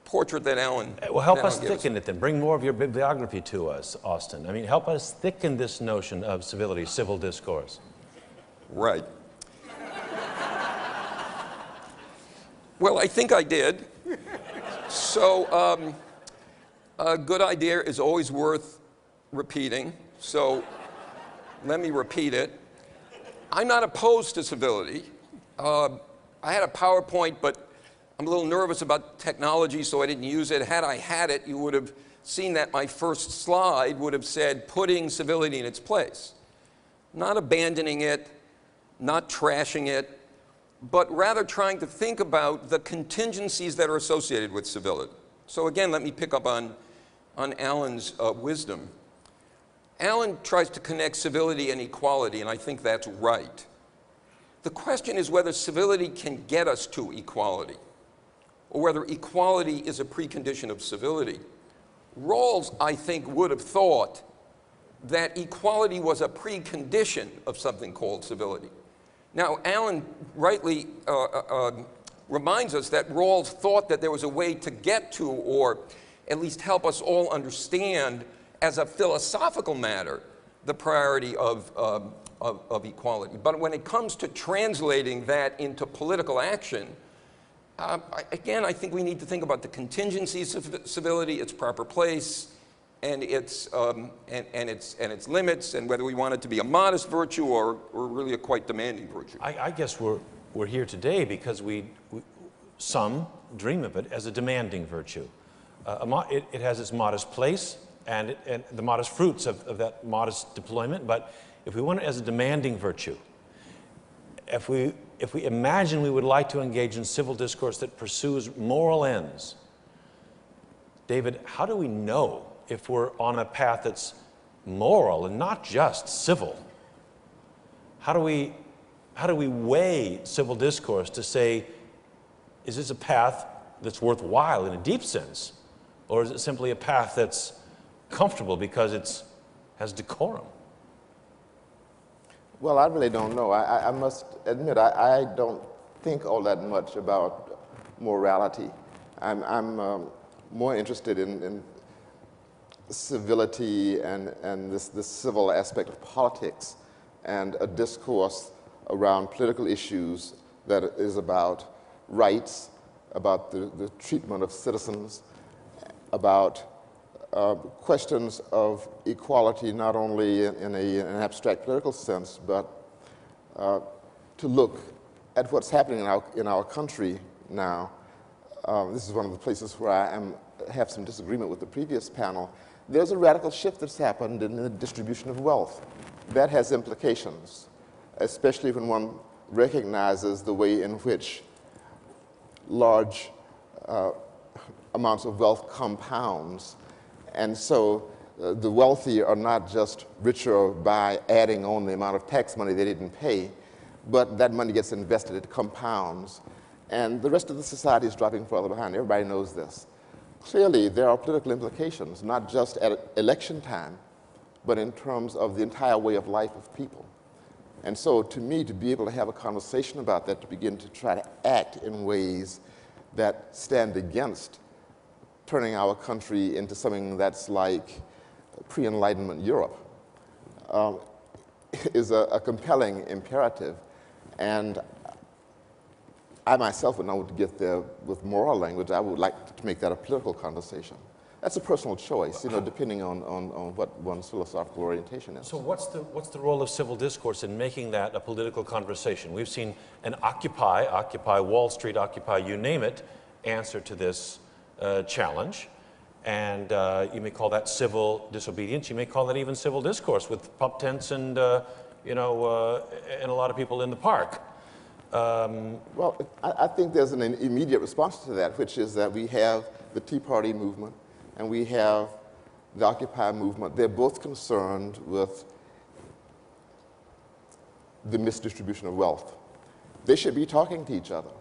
portrait that Alan Well, help us thicken it then. Bring more of your bibliography to us, Austin. I mean, help us thicken this notion of civility, civil discourse. Right. Well, I think I did. So a good idea is always worth repeating. So let me repeat it. I'm not opposed to civility. I had a PowerPoint, but I'm a little nervous about technology, so I didn't use it. Had I had it, you would have seen that my first slide would have said putting civility in its place. Not abandoning it, not trashing it, but rather trying to think about the contingencies that are associated with civility. So again, let me pick up on Alan's wisdom. Alan tries to connect civility and equality, and I think that's right. The question is whether civility can get us to equality, or whether equality is a precondition of civility. Rawls, I think, would have thought that equality was a precondition of something called civility. Now, Alan rightly reminds us that Rawls thought that there was a way to get to, or at least help us all understand as a philosophical matter, the priority of equality. But when it comes to translating that into political action, again, I think we need to think about the contingencies of civility, its proper place, and its limits, and whether we want it to be a modest virtue or really a quite demanding virtue. I guess we're here today because some dream of it as a demanding virtue. It has its modest place and the modest fruits of that modest deployment, but if we want it as a demanding virtue, if we imagine we would like to engage in civil discourse that pursues moral ends, David, how do we know if we're on a path that's moral and not just civil? How do we weigh civil discourse to say, is this a path that's worthwhile in a deep sense, or is it simply a path that's comfortable because it has decorum? Well, I really don't know. I must admit, I don't think all that much about morality. I'm more interested in civility and this civil aspect of politics, and a discourse around political issues that is about rights, about the treatment of citizens, about questions of equality, not only in an abstract political sense, but to look at what's happening in our country now. This is one of the places where I have some disagreement with the previous panel. There's a radical shift that's happened in the distribution of wealth. That has implications, especially when one recognizes the way in which large amounts of wealth compounds. And so the wealthy are not just richer by adding on the amount of tax money they didn't pay, but that money gets invested, it compounds. And the rest of the society is dropping further behind. Everybody knows this. Clearly, there are political implications, not just at election time, but in terms of the entire way of life of people. And so to me, to be able to have a conversation about that, to begin to try to act in ways that stand against turning our country into something that's like pre-Enlightenment Europe, is a compelling imperative. And I myself would not want to get there with moral language. I would like to make that a political conversation. That's a personal choice, depending on what one's philosophical orientation is. So what's the role of civil discourse in making that a political conversation? We've seen an Occupy Wall Street, Occupy you name it, answer to this challenge. And you may call that civil disobedience. You may call that even civil discourse with pup tents and, and a lot of people in the park. Well, I think there's an immediate response to that, which is that we have the Tea Party movement and we have the Occupy movement. They're both concerned with the misdistribution of wealth. They should be talking to each other,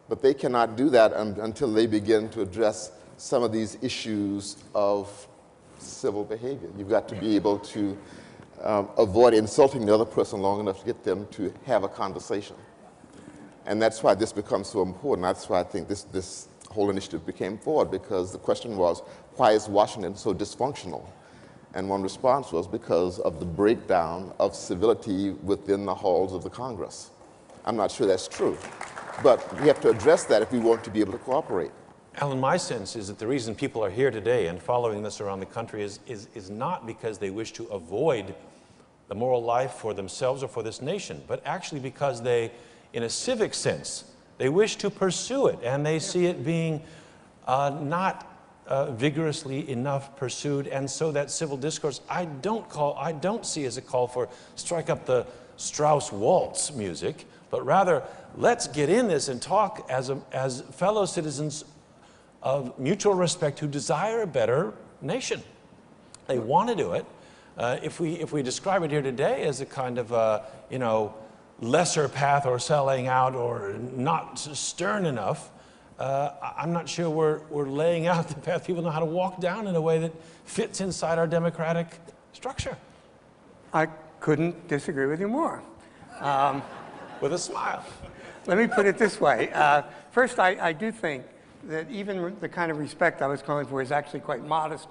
but they cannot do that until they begin to address some of these issues of civil behavior. You've got to be able to avoid insulting the other person long enough to get them to have a conversation. And that's why this becomes so important. That's why I think this whole initiative became forward, because the question was, why is Washington so dysfunctional? And one response was because of the breakdown of civility within the halls of the Congress. I'm not sure that's true, but we have to address that if we want to be able to cooperate. Alan, my sense is that the reason people are here today and following this around the country is not because they wish to avoid the moral life for themselves or for this nation, but actually because they, in a civic sense, they wish to pursue it, and they see it being not vigorously enough pursued. And so that civil discourse, I don't see as a call for strike up the Strauss waltz music, but rather let's get in this and talk as fellow citizens of mutual respect who desire a better nation. They want to do it. If we describe it here today as a kind of lesser path or selling out or not stern enough, I'm not sure we're laying out the path people know how to walk down in a way that fits inside our democratic structure. I couldn't disagree with you more. With a smile. Let me put it this way. First, I do think that even the kind of respect I was calling for is actually quite modest.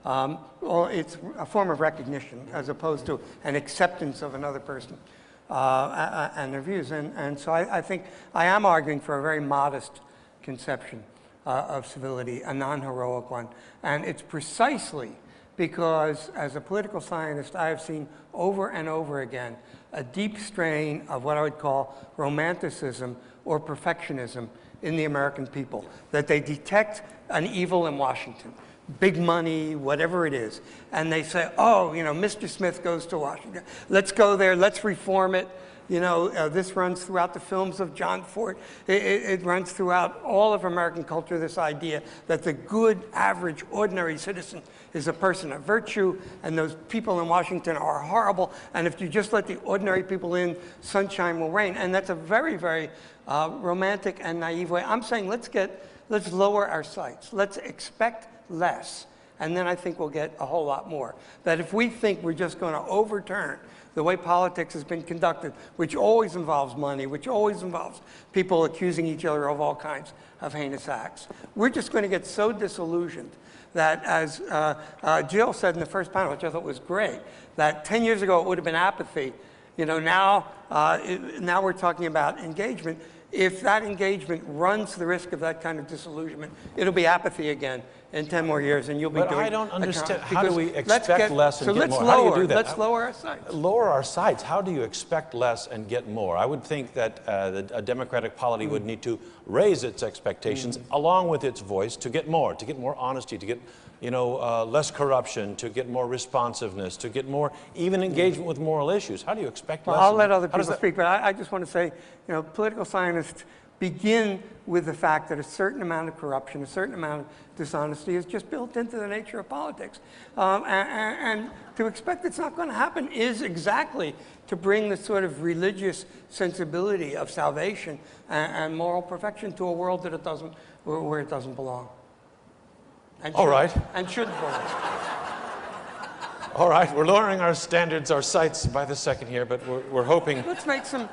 Or it's a form of recognition as opposed to an acceptance of another person and their views. And so I think I am arguing for a very modest conception of civility, a non-heroic one. And it's precisely because, as a political scientist, I have seen over and over again a deep strain of what I would call romanticism or perfectionism in the American people, that they detect an evil in Washington, big money, whatever it is, and they say, oh, Mr. Smith goes to Washington. Let's go there, let's reform it. This runs throughout the films of John Ford. It runs throughout all of American culture, this idea that the good, average, ordinary citizen is a person of virtue, and those people in Washington are horrible, and if you just let the ordinary people in, sunshine will reign. And that's a very, very romantic and naive way. I'm saying let's lower our sights. Let's expect less, and then I think we'll get a whole lot more. That if we think we're just going to overturn the way politics has been conducted, which always involves money, which always involves people accusing each other of all kinds of heinous acts, we're just going to get so disillusioned that, as Jill said in the first panel, which I thought was great, that 10 years ago it would have been apathy. You know, now we're talking about engagement. If that engagement runs the risk of that kind of disillusionment, it'll be apathy again in 10 more years, and you'll be doing. But I don't understand. How do we expect less and get more? So How do you do that? let's lower our sights. Lower our sights. How do you expect less and get more? I would think that a democratic polity would need to raise its expectations along with its voice to get more honesty, to get less corruption, to get more responsiveness, to get more even engagement with moral issues. How do you expect less? Well, I'll let other people speak, but I just want to say, political scientists begin with the fact that a certain amount of corruption, a certain amount of dishonesty is just built into the nature of politics. And to expect it's not going to happen is exactly to bring the sort of religious sensibility of salvation and moral perfection to a world that where it doesn't belong. All right. And shouldn't belong. All right, we're lowering our standards, our sights by the second here, but we're hoping. Let's make some,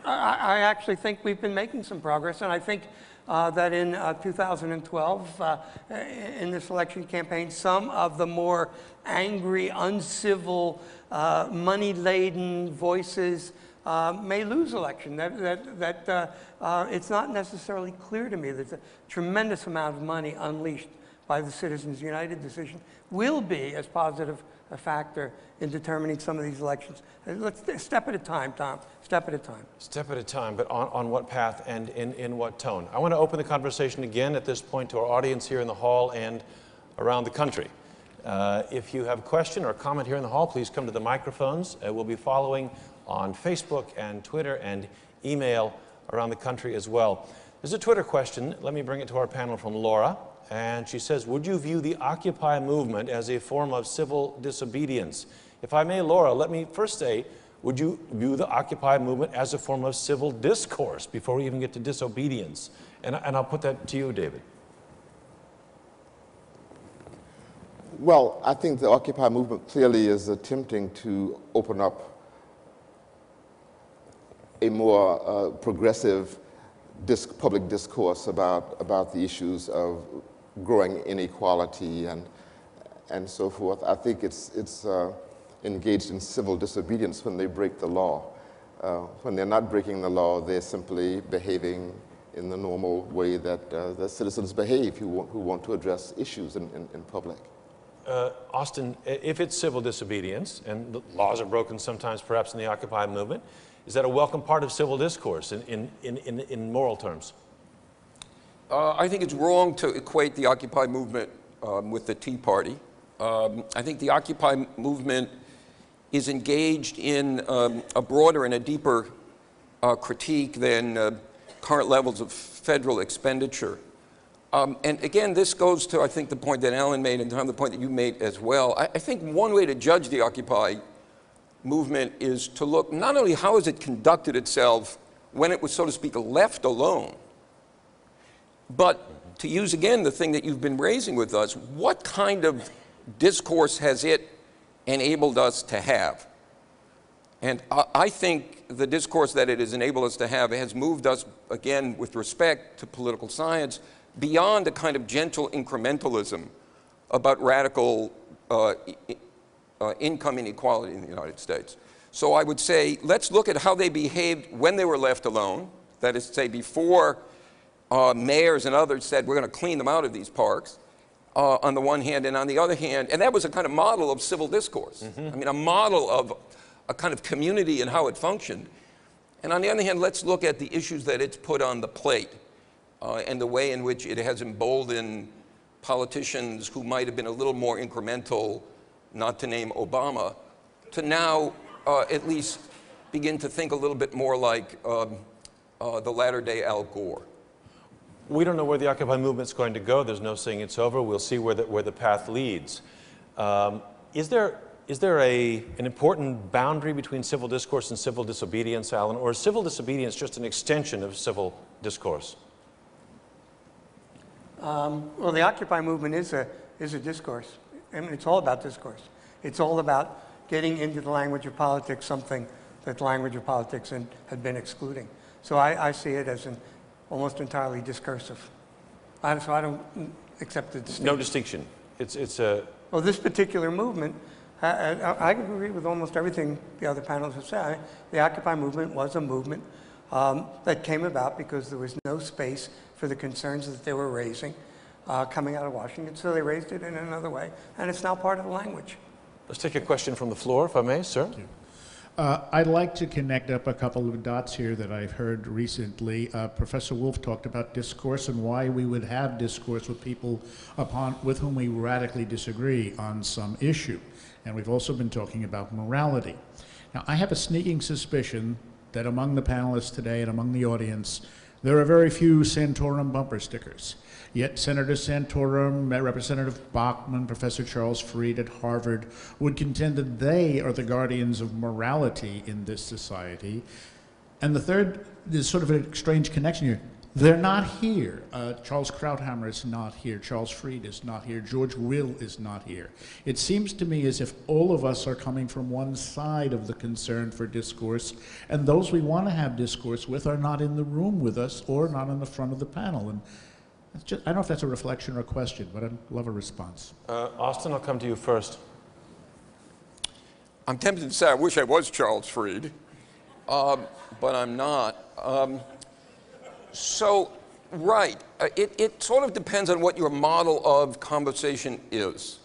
I actually think we've been making some progress, and I think that in 2012, in this election campaign, some of the more angry, uncivil, money-laden voices may lose election. It's not necessarily clear to me that the tremendous amount of money unleashed by the Citizens United decision will be as positive a factor in determining some of these elections. Let's step at a time, Tom. Step at a time. Step at a time, but on what path and in what tone? I want to open the conversation again at this point to our audience here in the hall and around the country. If you have a question or a comment here in the hall, please come to the microphones. We'll be following on Facebook and Twitter and email around the country as well. There's a Twitter question. Let me bring it to our panel from Laura. And she says, would you view the Occupy movement as a form of civil disobedience? If I may, Laura, let me first say, would you view the Occupy movement as a form of civil discourse before we even get to disobedience? And I'll put that to you, David. Well, I think the Occupy movement clearly is attempting to open up a more progressive public discourse about the issues of growing inequality and so forth. I think it's engaged in civil disobedience when they break the law. When they're not breaking the law, they're simply behaving in the normal way that the citizens behave who want to address issues in public. Austin, if it's civil disobedience, and the laws are broken sometimes perhaps in the Occupy movement, is that a welcome part of civil discourse in moral terms? I think it's wrong to equate the Occupy movement with the Tea Party. I think the Occupy movement is engaged in a broader and a deeper critique than current levels of federal expenditure. And again, this goes to, I think, the point that Alan made and Tom, the point that you made as well. I think one way to judge the Occupy movement is to look not only how has it conducted itself when it was, so to speak, left alone, but to use again the thing that you've been raising with us, what kind of discourse has it enabled us to have? And I think the discourse that it has enabled us to have has moved us, again, with respect to political science, beyond a kind of gentle incrementalism about radical income inequality in the United States. So I would say, let's look at how they behaved when they were left alone. That is to say, before mayors and others said, we're going to clean them out of these parks, on the one hand, and on the other hand, and that was a kind of model of civil discourse. I mean, a model of a kind of community and how it functioned. And on the other hand, let's look at the issues that it's put on the plate and the way in which it has emboldened politicians who might have been a little more incremental, not to name Obama, to now at least begin to think a little bit more like the latter-day Al Gore. We don't know where the Occupy movement's going to go. There's no saying it's over. We'll see where the path leads. Is there an important boundary between civil discourse and civil disobedience, Alan, or is civil disobedience just an extension of civil discourse? Well, the Occupy movement is a discourse. I mean, it's all about discourse. It's all about getting into the language of politics, something that the language of politics had been excluding. So I see it as almost entirely discursive. So I don't accepted state. No distinction. It's a... Well, this particular movement, I agree with almost everything the other panelists have said. The Occupy movement was a movement that came about because there was no space for the concerns that they were raising coming out of Washington, so they raised it in another way, and it's now part of the language. Let's take a question from the floor, if I may, sir. Thank you. I'd like to connect up a couple of dots here that I've heard recently. Professor Wolfe talked about discourse and why we would have discourse with people with whom we radically disagree on some issue. And we've also been talking about morality. Now, I have a sneaking suspicion that among the panelists today and among the audience, there are very few Santorum bumper stickers. Yet Senator Santorum, Representative Bachmann, Professor Charles Fried at Harvard would contend that they are the guardians of morality in this society. And the third, there's sort of a strange connection here. They're not here. Charles Krauthammer is not here. Charles Fried is not here. George Will is not here. It seems to me as if all of us are coming from one side of the concern for discourse, and those we want to have discourse with are not in the room with us or not in the front of the panel. And I don't know if that's a reflection or a question, but I'd love a response. Austin, I'll come to you first. I'm tempted to say I wish I was Charles Fried, but I'm not. Right, it sort of depends on what your model of conversation is.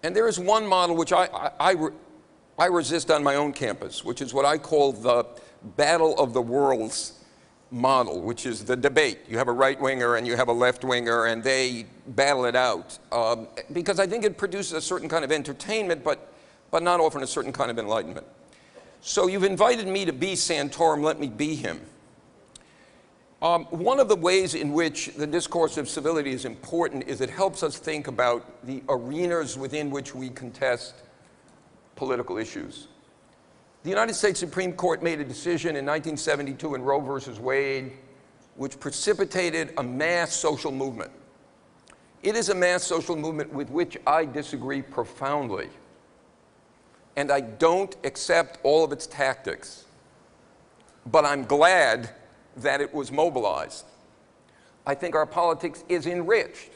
And there is one model which I resist on my own campus, which is what I call the battle of the worlds model, which is the debate. You have a right-winger and you have a left-winger, and they battle it out. Because I think it produces a certain kind of entertainment, but not often a certain kind of enlightenment. So you've invited me to be Santorum, let me be him. One of the ways in which the discourse of civility is important is it helps us think about the arenas within which we contest political issues. The United States Supreme Court made a decision in 1972 in Roe versus Wade, which precipitated a mass social movement. It is a mass social movement with which I disagree profoundly. And I don't accept all of its tactics. But I'm glad that it was mobilized. I think our politics is enriched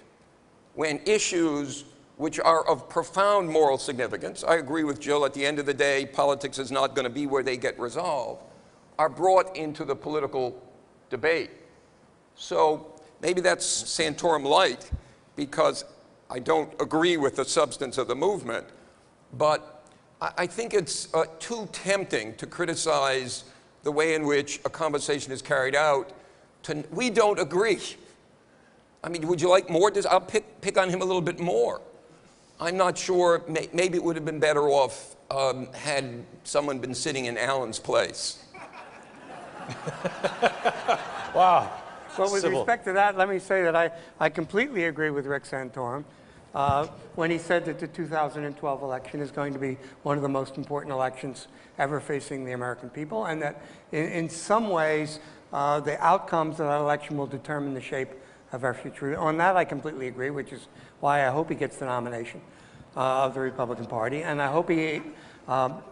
when issues which are of profound moral significance, I agree with Jill, at the end of the day, politics is not going to be where they get resolved, are brought into the political debate. So maybe that's Santorum light, because I don't agree with the substance of the movement, but I think it's too tempting to criticize the way in which a conversation is carried out. We don't agree. I mean, would you like more? I'll pick on him a little bit more. I'm not sure, maybe it would have been better off had someone been sitting in Alan's place. Wow. Well, with respect to that, let me say that I completely agree with Rick Santorum when he said that the 2012 election is going to be one of the most important elections ever facing the American people, and that in some ways, the outcomes of that election will determine the shape of our future. On that, I completely agree, which is why I hope he gets the nomination of the Republican Party, and I hope he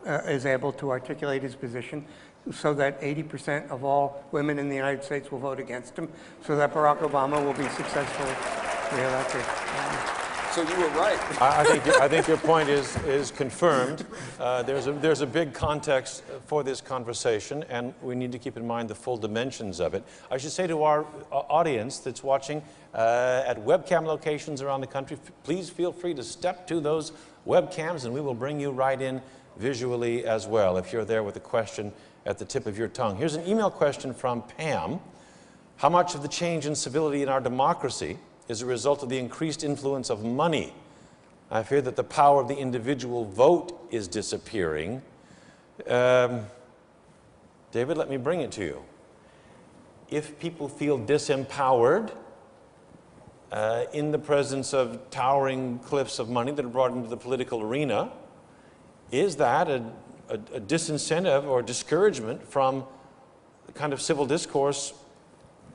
is able to articulate his position so that 80% of women in the United States will vote against him, so that Barack Obama will be successfully reelected. So you were right. I think your point is confirmed. There's a big context for this conversation, and we need to keep in mind the full dimensions of it. I should say to our audience that's watching at webcam locations around the country, please feel free to step to those webcams, and we will bring you right in visually as well if you're there with a question at the tip of your tongue. Here's an email question from Pam. How much of the change in civility in our democracy is a result of the increased influence of money? I fear that the power of the individual vote is disappearing. David, let me bring it to you. If people feel disempowered in the presence of towering cliffs of money that are brought into the political arena, is that a disincentive or discouragement from the kind of civil discourse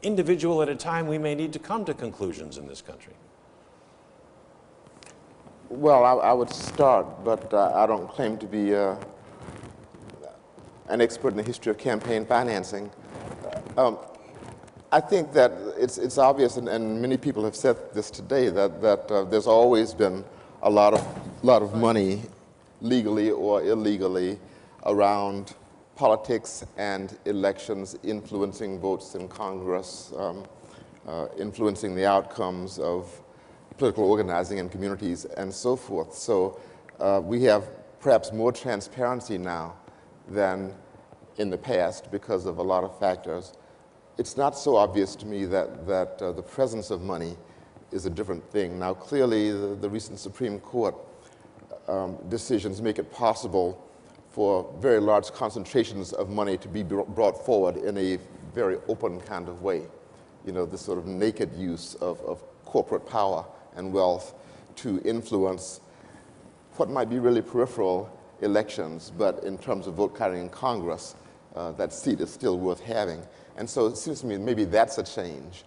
individual at a time we may need to come to conclusions in this country? Well, I would start, but I don't claim to be an expert in the history of campaign financing. I think that it's obvious, and many people have said this today, that there's always been a lot of money, legally or illegally, around politics and elections, influencing votes in Congress, influencing the outcomes of political organizing in communities, and so forth. So we have perhaps more transparency now than in the past because of a lot of factors. It's not so obvious to me that the presence of money is a different thing. Now, clearly, the recent Supreme Court decisions make it possible for very large concentrations of money to be brought forward in a very open kind of way. You know, this sort of naked use of corporate power and wealth to influence what might be really peripheral elections, but in terms of vote counting in Congress, that seat is still worth having. And so it seems to me maybe that's a change,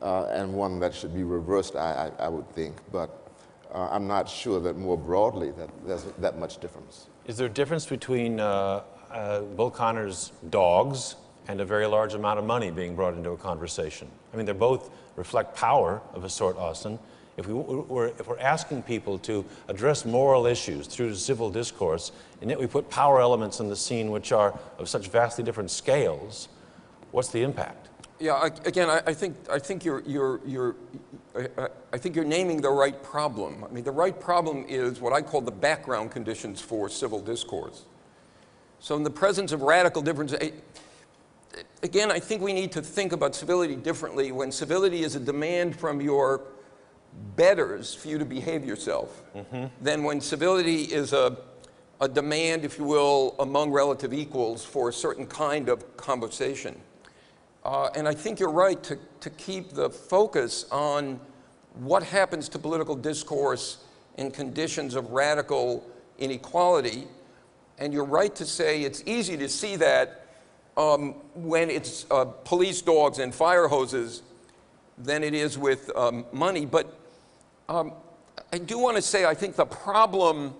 and one that should be reversed, I would think. But I'm not sure that more broadly that there's that much difference. Is there a difference between Bull Connor's dogs and a very large amount of money being brought into a conversation? I mean, they both reflect power of a sort, Austin. If we're asking people to address moral issues through civil discourse, and yet we put power elements in the scene which are of such vastly different scales, what's the impact? Yeah, again, I think you're naming the right problem. I mean, the right problem is what I call the background conditions for civil discourse. So in the presence of radical difference, again, I think we need to think about civility differently when civility is a demand from your betters for you to behave yourself, than when civility is a demand, if you will, among relative equals for a certain kind of conversation. And I think you're right to keep the focus on what happens to political discourse in conditions of radical inequality. And you're right to say it's easy to see that when it's police dogs and fire hoses than it is with money. But I do want to say I think the problem,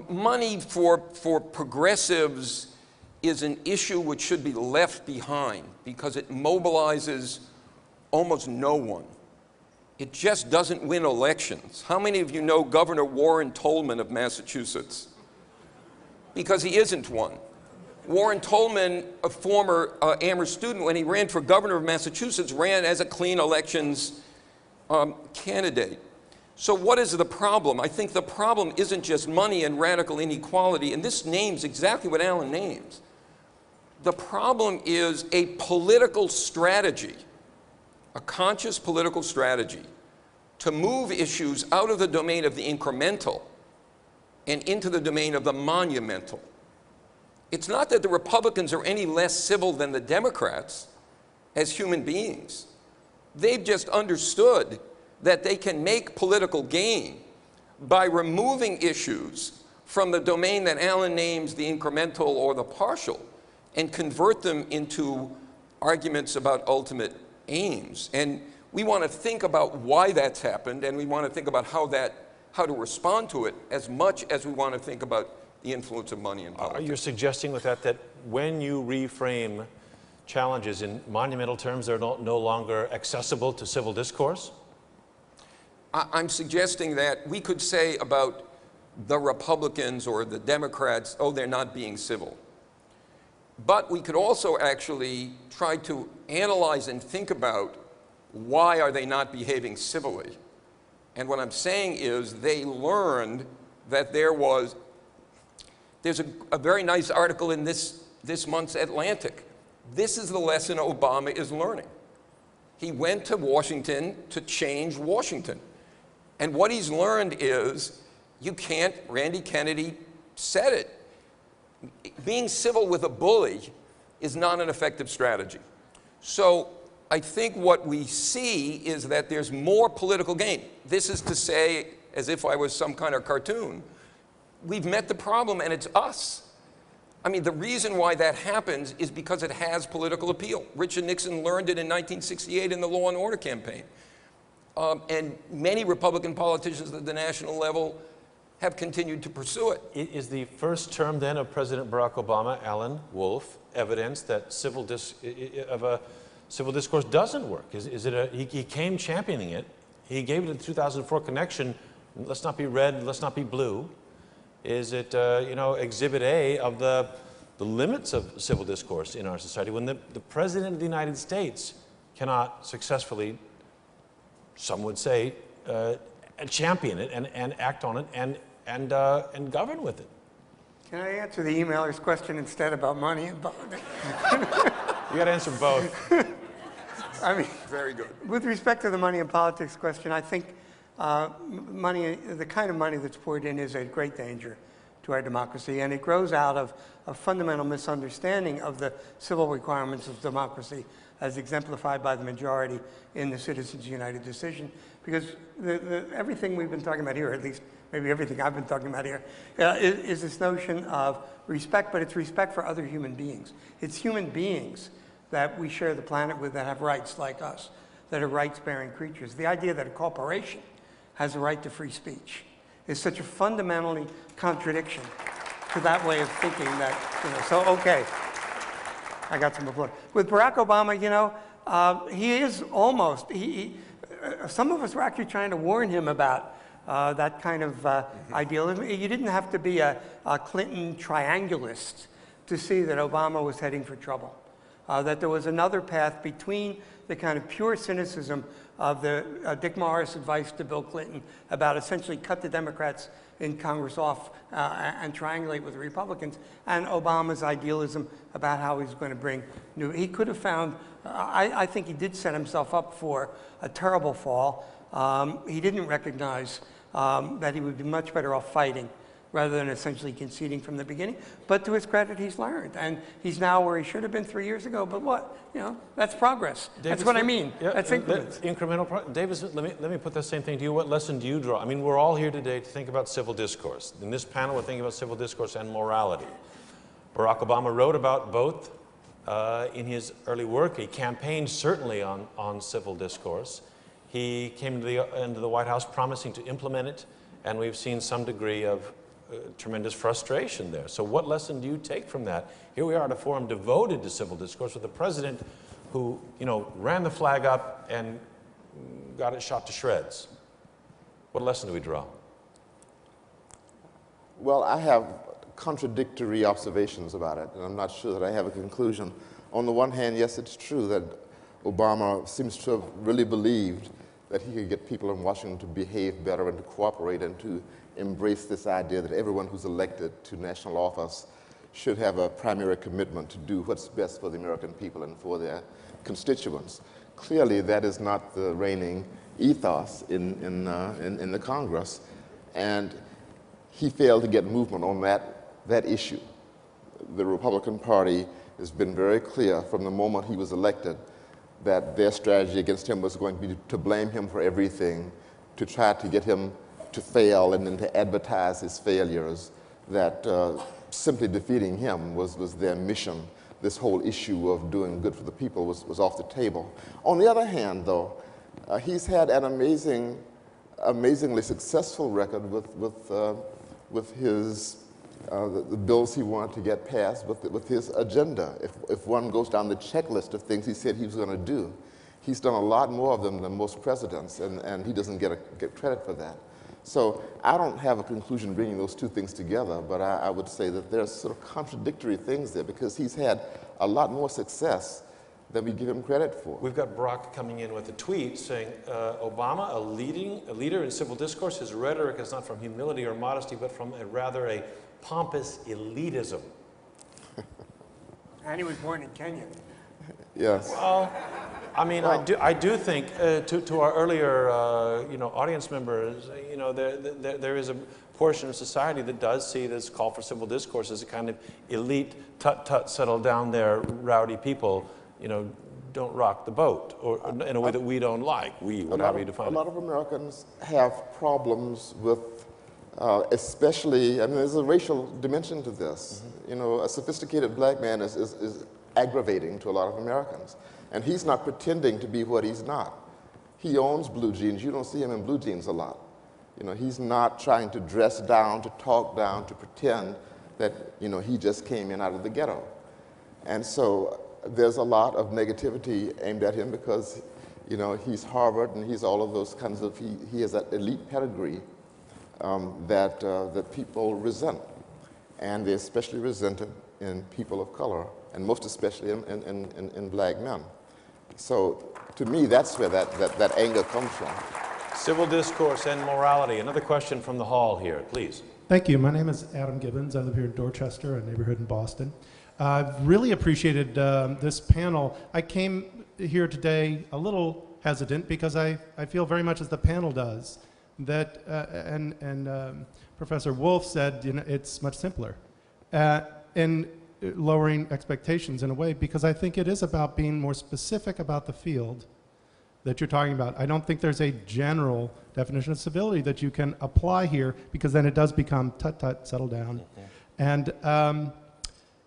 money for progressives is an issue which should be left behind because it mobilizes almost no one. It just doesn't win elections. How many of you know Governor Warren Tolman of Massachusetts? Because he isn't one. Warren Tolman, a former Amherst student, when he ran for governor of Massachusetts, ran as a clean elections candidate. So what is the problem? I think the problem isn't just money and radical inequality, and this names exactly what Alan names. The problem is a political strategy, a conscious political strategy, to move issues out of the domain of the incremental and into the domain of the monumental. It's not that the Republicans are any less civil than the Democrats as human beings. They've just understood that they can make political gain by removing issues from the domain that Alan names the incremental or the partial and convert them into arguments about ultimate aims. And we want to think about why that's happened, and we want to think about how to respond to it as much as we want to think about the influence of money in politics. You're suggesting with that when you reframe challenges in monumental terms, they're no longer accessible to civil discourse? I'm suggesting that we could say about the Republicans or the Democrats, oh, they're not being civil. But we could also actually try to analyze and think about why are they not behaving civilly. And what I'm saying is they learned that there's a very nice article in this month's Atlantic. This is the lesson Obama is learning. He went to Washington to change Washington. And what he's learned is you can't, Randy Kennedy said it, being civil with a bully is not an effective strategy. So I think what we see is that there's more political gain. This is to say, as if I was some kind of cartoon, we've met the problem and it's us. I mean, the reason why that happens is because it has political appeal. Richard Nixon learned it in 1968 in the Law and Order campaign. And many Republican politicians at the national level have continued to pursue it. Is the first term then of President Barack Obama, Alan Wolfe, evidence that civil discourse doesn't work? Is it he came championing it. He gave it a 2004 connection. Let's not be red, let's not be blue. Is it, you know, exhibit A of the limits of civil discourse in our society when the President of the United States cannot successfully, some would say, champion it and act on it and govern with it? Can I answer the emailer's question instead about money and politics? You got to answer both. I mean, very good. With respect to the money and politics question, I think money, the kind of money that's poured in is a great danger to our democracy, and it grows out of a fundamental misunderstanding of the civil requirements of democracy as exemplified by the majority in the Citizens United decision. Because everything we've been talking about here, at least maybe everything I've been talking about here, is this notion of respect, but it's respect for other human beings. It's human beings that we share the planet with that have rights like us, that are rights-bearing creatures. The idea that a corporation has a right to free speech is such a fundamentally contradiction to that way of thinking that, you know, so okay, I got some applause. With Barack Obama, you know, he is almost, some of us were actually trying to warn him about that kind of idealism. You didn't have to be a Clinton triangulist to see that Obama was heading for trouble. That there was another path between the kind of pure cynicism of the Dick Morris advice to Bill Clinton about essentially cut the Democrats in Congress off and triangulate with the Republicans, and Obama's idealism about how he was going to bring new. He could have found, I think he did set himself up for a terrible fall. He didn't recognize that he would be much better off fighting rather than essentially conceding from the beginning. But to his credit, he's learned. And he's now where he should have been 3 years ago. But what? You know, that's progress. That's what I mean. Yeah, that's increments. Incremental Davis, let me put the same thing to you. What lesson do you draw? I mean, we're all here today to think about civil discourse. In this panel, we're thinking about civil discourse and morality. Barack Obama wrote about both in his early work. He campaigned certainly on civil discourse. He came into the White House promising to implement it, and we've seen some degree of tremendous frustration there. So what lesson do you take from that? Here we are at a forum devoted to civil discourse with a president who, you know, ran the flag up and got it shot to shreds. What lesson do we draw? Well, I have contradictory observations about it, and I'm not sure that I have a conclusion. On the one hand, yes, it's true that Obama seems to have really believed that he could get people in Washington to behave better and to cooperate and to embrace this idea that everyone who's elected to national office should have a primary commitment to do what's best for the American people and for their constituents. Clearly, that is not the reigning ethos in the Congress, and he failed to get movement on that issue. The Republican Party has been very clear from the moment he was elected that their strategy against him was going to be to blame him for everything, to try to get him to fail and then to advertise his failures, that simply defeating him was their mission. This whole issue of doing good for the people was off the table. On the other hand, though, he's had an amazingly successful record with his the bills he wanted to get passed, with his agenda. If one goes down the checklist of things he said he was going to do, he's done a lot more of them than most presidents, and he doesn't get credit for that. So I don't have a conclusion bringing those two things together, but I would say that there's sort of contradictory things there because he's had a lot more success than we give him credit for. We've got Barack coming in with a tweet saying, Obama, a leader in civil discourse, his rhetoric is not from humility or modesty, but from rather a pompous elitism. And he was born in Kenya. Yes. Well, I mean, well, I do think to our earlier audience members, there is a portion of society that does see this call for civil discourse as a kind of elite, tut, settle down there, rowdy people, don't rock the boat, or in a way that we don't like. Whatever you define it. A lot of Americans have problems with, especially, I mean, there's a racial dimension to this. Mm-hmm. A sophisticated black man is aggravating to a lot of Americans. And he's not pretending to be what he's not. He owns blue jeans. You don't see him in blue jeans a lot. He's not trying to dress down, to talk down, to pretend that, he just came in out of the ghetto. And so there's a lot of negativity aimed at him because, you know, he's Harvard and he's all of those kinds of, he has that elite pedigree that people resent. And they especially resent it in people of color, and most especially in black men. So to me, that's where that anger comes from. Civil discourse and morality. Another question from the hall here, please. Thank you. My name is Adam Gibbons. I live here in Dorchester, a neighborhood in Boston. I've really appreciated this panel. I came here today a little hesitant because I feel very much as the panel does, that, Professor Wolfe said, you know, it's much simpler. In lowering expectations in a way, because I think it is about being more specific about the field that you're talking about. I don't think there's a general definition of civility that you can apply here, because then it does become tut-tut, settle down. And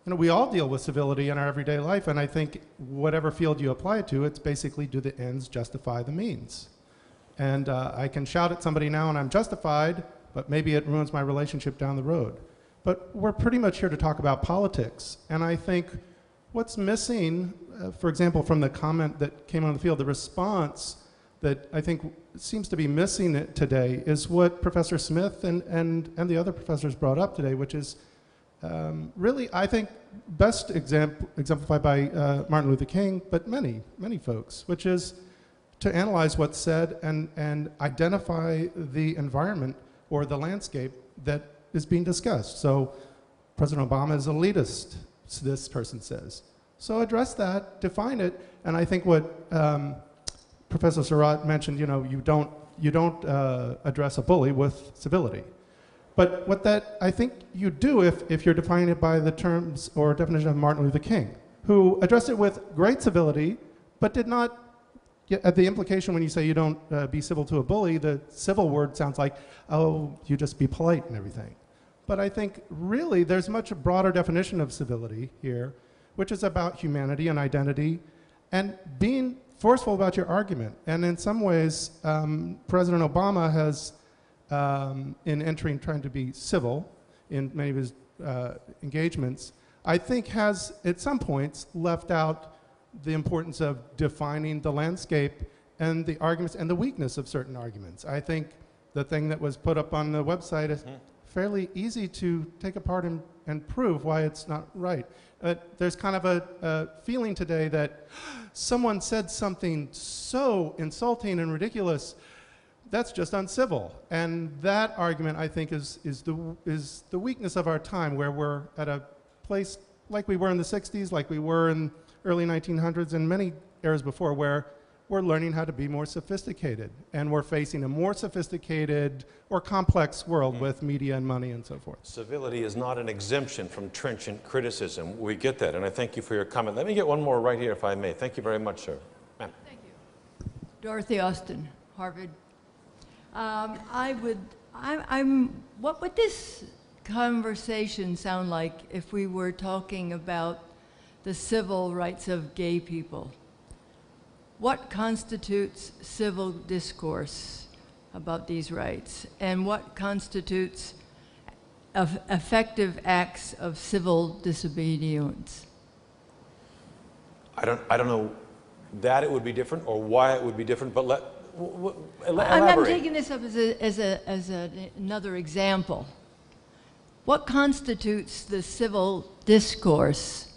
you know, we all deal with civility in our everyday life, and I think whatever field you apply it to, it's basically, do the ends justify the means? And I can shout at somebody now and I'm justified, but maybe it ruins my relationship down the road. But we're pretty much here to talk about politics, and I think what's missing, for example, from the comment that came on the field, the response that I think seems to be missing today is what Professor Smith and the other professors brought up today, which is really, I think, best exemplified by Martin Luther King, but many folks, which is to analyze what's said and identify the environment or the landscape that is being discussed. So President Obama is elitist, this person says. So address that, define it, and I think what Professor Sarat mentioned, you know, you don't address a bully with civility. But what that, I think you do if you're defining it by the terms or definition of Martin Luther King, who addressed it with great civility, but did not, at the implication when you say you don't be civil to a bully, the civil word sounds like, oh, you just be polite and everything. But I think really there's much a broader definition of civility here, which is about humanity and identity and being forceful about your argument. And in some ways, President Obama has, in trying to be civil in many of his engagements, I think has at some points left out the importance of defining the landscape and the arguments and the weakness of certain arguments. I think the thing that was put up on the website is fairly easy to take apart and prove why it's not right. There's kind of a feeling today that someone said something so insulting and ridiculous, that's just uncivil. And that argument, I think, is the weakness of our time, where we're at a place like we were in the 60s, like we were in early 1900s, and many eras before, where we're learning how to be more sophisticated. And we're facing a more sophisticated or complex world with media and money and so forth. Civility is not an exemption from trenchant criticism. We get that, and I thank you for your comment. Let me get one more right here, if I may. Thank you very much, sir. Ma'am. Thank you. Dorothy Austin, Harvard. What would this conversation sound like if we were talking about the civil rights of gay people? What constitutes civil discourse about these rights? And what constitutes effective acts of civil disobedience? I don't know that it would be different or why it would be different, but elaborate. I'm taking this up as another example. What constitutes the civil discourse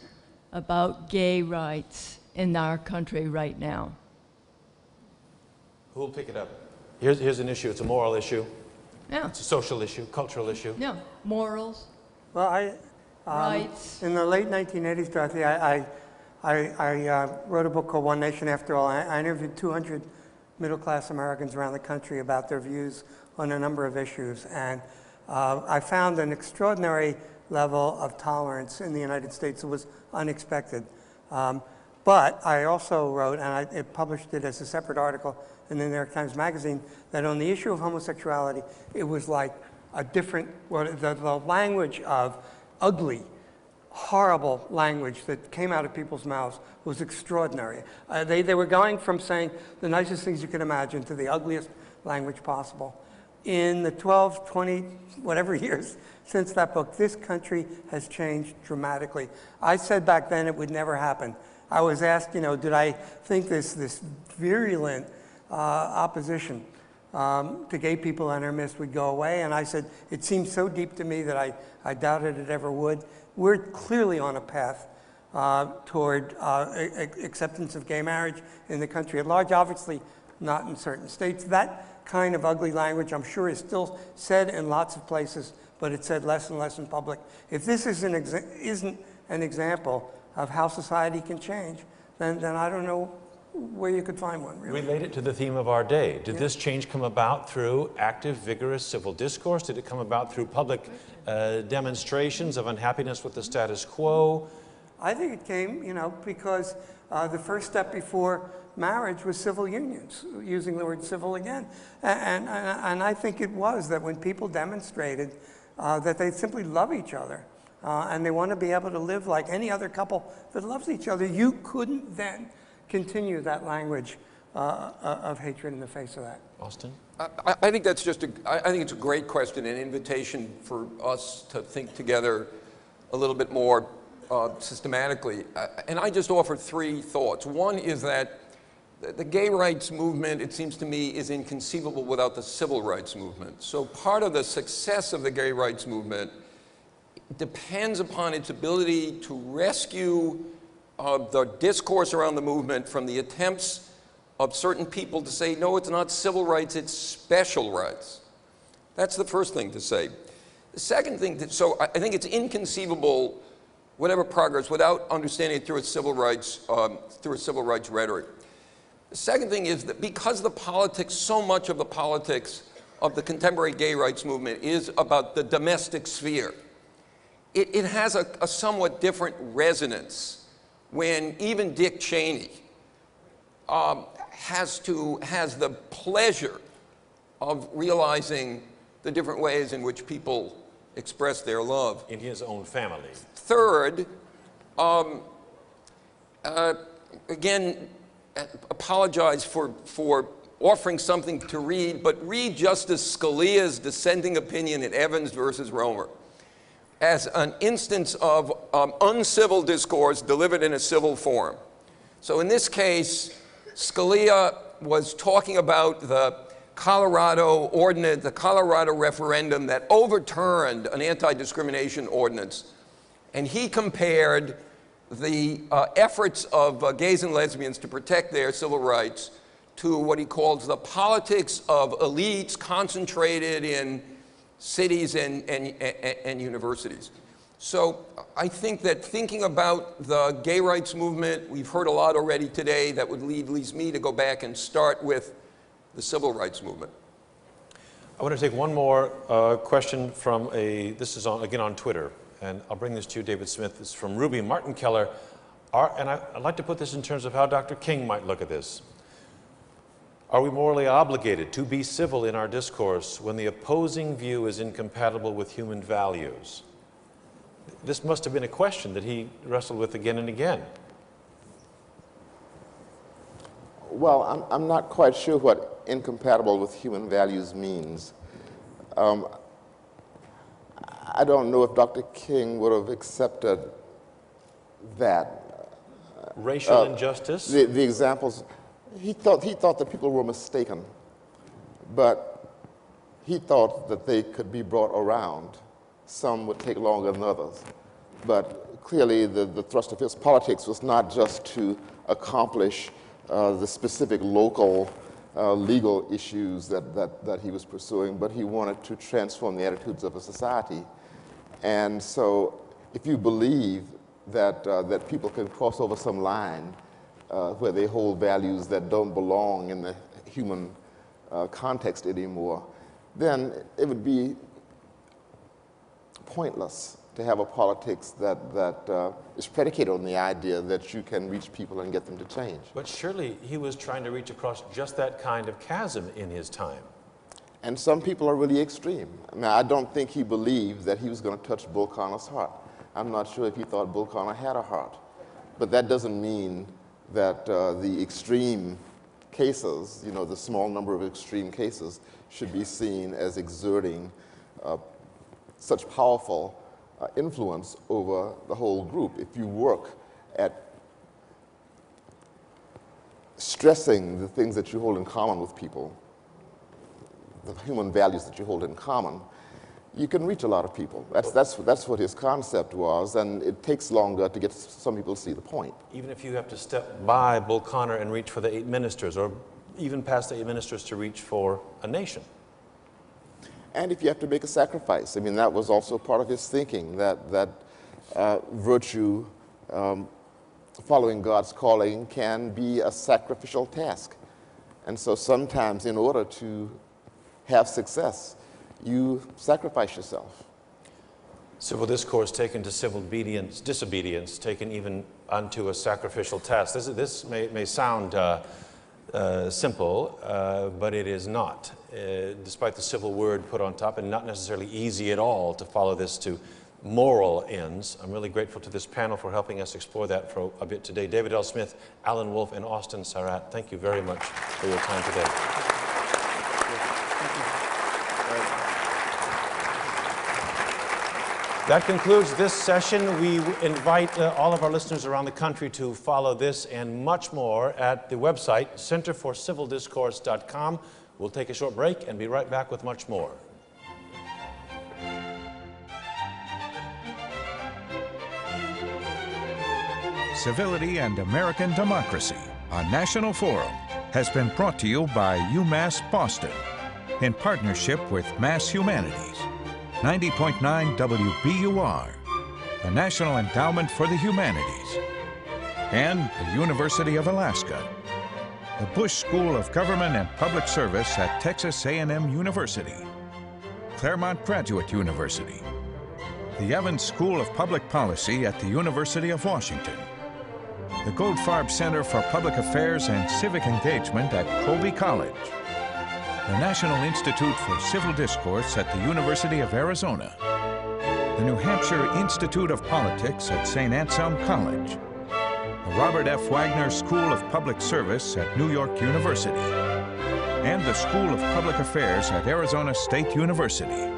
about gay rights in our country right now? Who will pick it up? Here's an issue. It's a moral issue. Yeah. It's a social issue, cultural issue. Yeah. Morals. Well, Rights. in the late 1980s, Dorothy, I wrote a book called One Nation After All. I interviewed 200 middle-class Americans around the country about their views on a number of issues. And I found an extraordinary level of tolerance in the United States that was unexpected. But I also wrote, and I published it as a separate article in the New York Times Magazine, that on the issue of homosexuality, it was like a different, the language of ugly, horrible language that came out of people's mouths was extraordinary. They were going from saying the nicest things you can imagine to the ugliest language possible. In the 12, 20, whatever years since that book, this country has changed dramatically. I said back then it would never happen. I was asked, did I think this virulent opposition to gay people in our midst would go away? And I said, it seemed so deep to me that I doubted it ever would. We're clearly on a path toward acceptance of gay marriage in the country at large, obviously not in certain states. That kind of ugly language, I'm sure, is still said in lots of places, but it's said less and less in public. If this isn't an example of how society can change, then I don't know where you could find one, really. Relate it to the theme of our day. Did this change come about through active, vigorous civil discourse? Did it come about through public demonstrations of unhappiness with the status quo? I think it came, because the first step before marriage was civil unions, using the word civil again. And I think it was that when people demonstrated that they simply love each other and they want to be able to live like any other couple that loves each other, you couldn't then continue that language of hatred in the face of that. Austin? I think that's I think it's a great question, an invitation for us to think together a little bit more systematically. And I just offer three thoughts. One is that the gay rights movement, it seems to me, is inconceivable without the civil rights movement. So part of the success of the gay rights movement depends upon its ability to rescue the discourse around the movement from the attempts of certain people to say, no, it's not civil rights, it's special rights. That's the first thing to say. The second thing, so I think it's inconceivable, whatever progress, without understanding it through a civil rights rhetoric. The second thing is that because the politics, so much of the politics of the contemporary gay rights movement is about the domestic sphere, it has a somewhat different resonance when even Dick Cheney has the pleasure of realizing the different ways in which people express their love. In his own family. Third, again, apologize for offering something to read, but read Justice Scalia's dissenting opinion in Evans versus Romer as an instance of uncivil discourse delivered in a civil form. So in this case, Scalia was talking about the Colorado ordinance, the Colorado referendum that overturned an anti-discrimination ordinance. And he compared the efforts of gays and lesbians to protect their civil rights to what he calls the politics of elites concentrated in cities and universities. So I think that thinking about the gay rights movement, we've heard a lot already today that would lead at least me to go back and start with the civil rights movement. I want to take one more question from this is again on Twitter, and I'll bring this to you, David Smith. It's from Ruby Martin Keller. And I'd like to put this in terms of how Dr. King might look at this. Are we morally obligated to be civil in our discourse when the opposing view is incompatible with human values? This must have been a question that he wrestled with again and again. Well, I'm not quite sure what incompatible with human values means. I don't know if Dr. King would have accepted that. Racial injustice? The examples, he thought that people were mistaken, but he thought that they could be brought around. Some would take longer than others. But clearly the thrust of his politics was not just to accomplish the specific local legal issues that he was pursuing, but he wanted to transform the attitudes of a society. And so if you believe that people can cross over some line where they hold values that don't belong in the human context anymore, then it would be pointless to have a politics that is predicated on the idea that you can reach people and get them to change. But surely he was trying to reach across just that kind of chasm in his time. And some people are really extreme. I mean, I don't think he believed that he was going to touch Bull Connor's heart. I'm not sure if he thought Bull Connor had a heart. But that doesn't mean that the extreme cases, the small number of extreme cases, should be seen as exerting such powerful influence over the whole group. If you work at stressing the things that you hold in common with people, the human values that you hold in common, you can reach a lot of people. That's what his concept was, and it takes longer to get some people to see the point. Even if you have to step by Bull Connor and reach for the 8 ministers, or even past the 8 ministers to reach for a nation. And if you have to make a sacrifice, I mean, that was also part of his thinking, that virtue, following God's calling, can be a sacrificial task. And so sometimes in order to have success, you sacrifice yourself. Civil discourse taken to civil disobedience, taken even unto a sacrificial task. This may sound simple, but it is not. Despite the civil word put on top, and not necessarily easy at all to follow this to moral ends. I'm really grateful to this panel for helping us explore that for a bit today. David L. Smith, Alan Wolfe, and Austin Sarat, thank you very much for your time today. That concludes this session. We invite all of our listeners around the country to follow this and much more at the website centerforcivildiscourse.com. We'll take a short break and be right back with much more. Civility and American Democracy, a national forum, has been brought to you by UMass Boston in partnership with Mass Humanities, 90.9 WBUR, the National Endowment for the Humanities, and the University of Alaska, the Bush School of Government and Public Service at Texas A&M University, Claremont Graduate University, the Evans School of Public Policy at the University of Washington, the Goldfarb Center for Public Affairs and Civic Engagement at Colby College, the National Institute for Civil Discourse at the University of Arizona, the New Hampshire Institute of Politics at St. Anselm College, the Robert F. Wagner School of Public Service at New York University, and the School of Public Affairs at Arizona State University.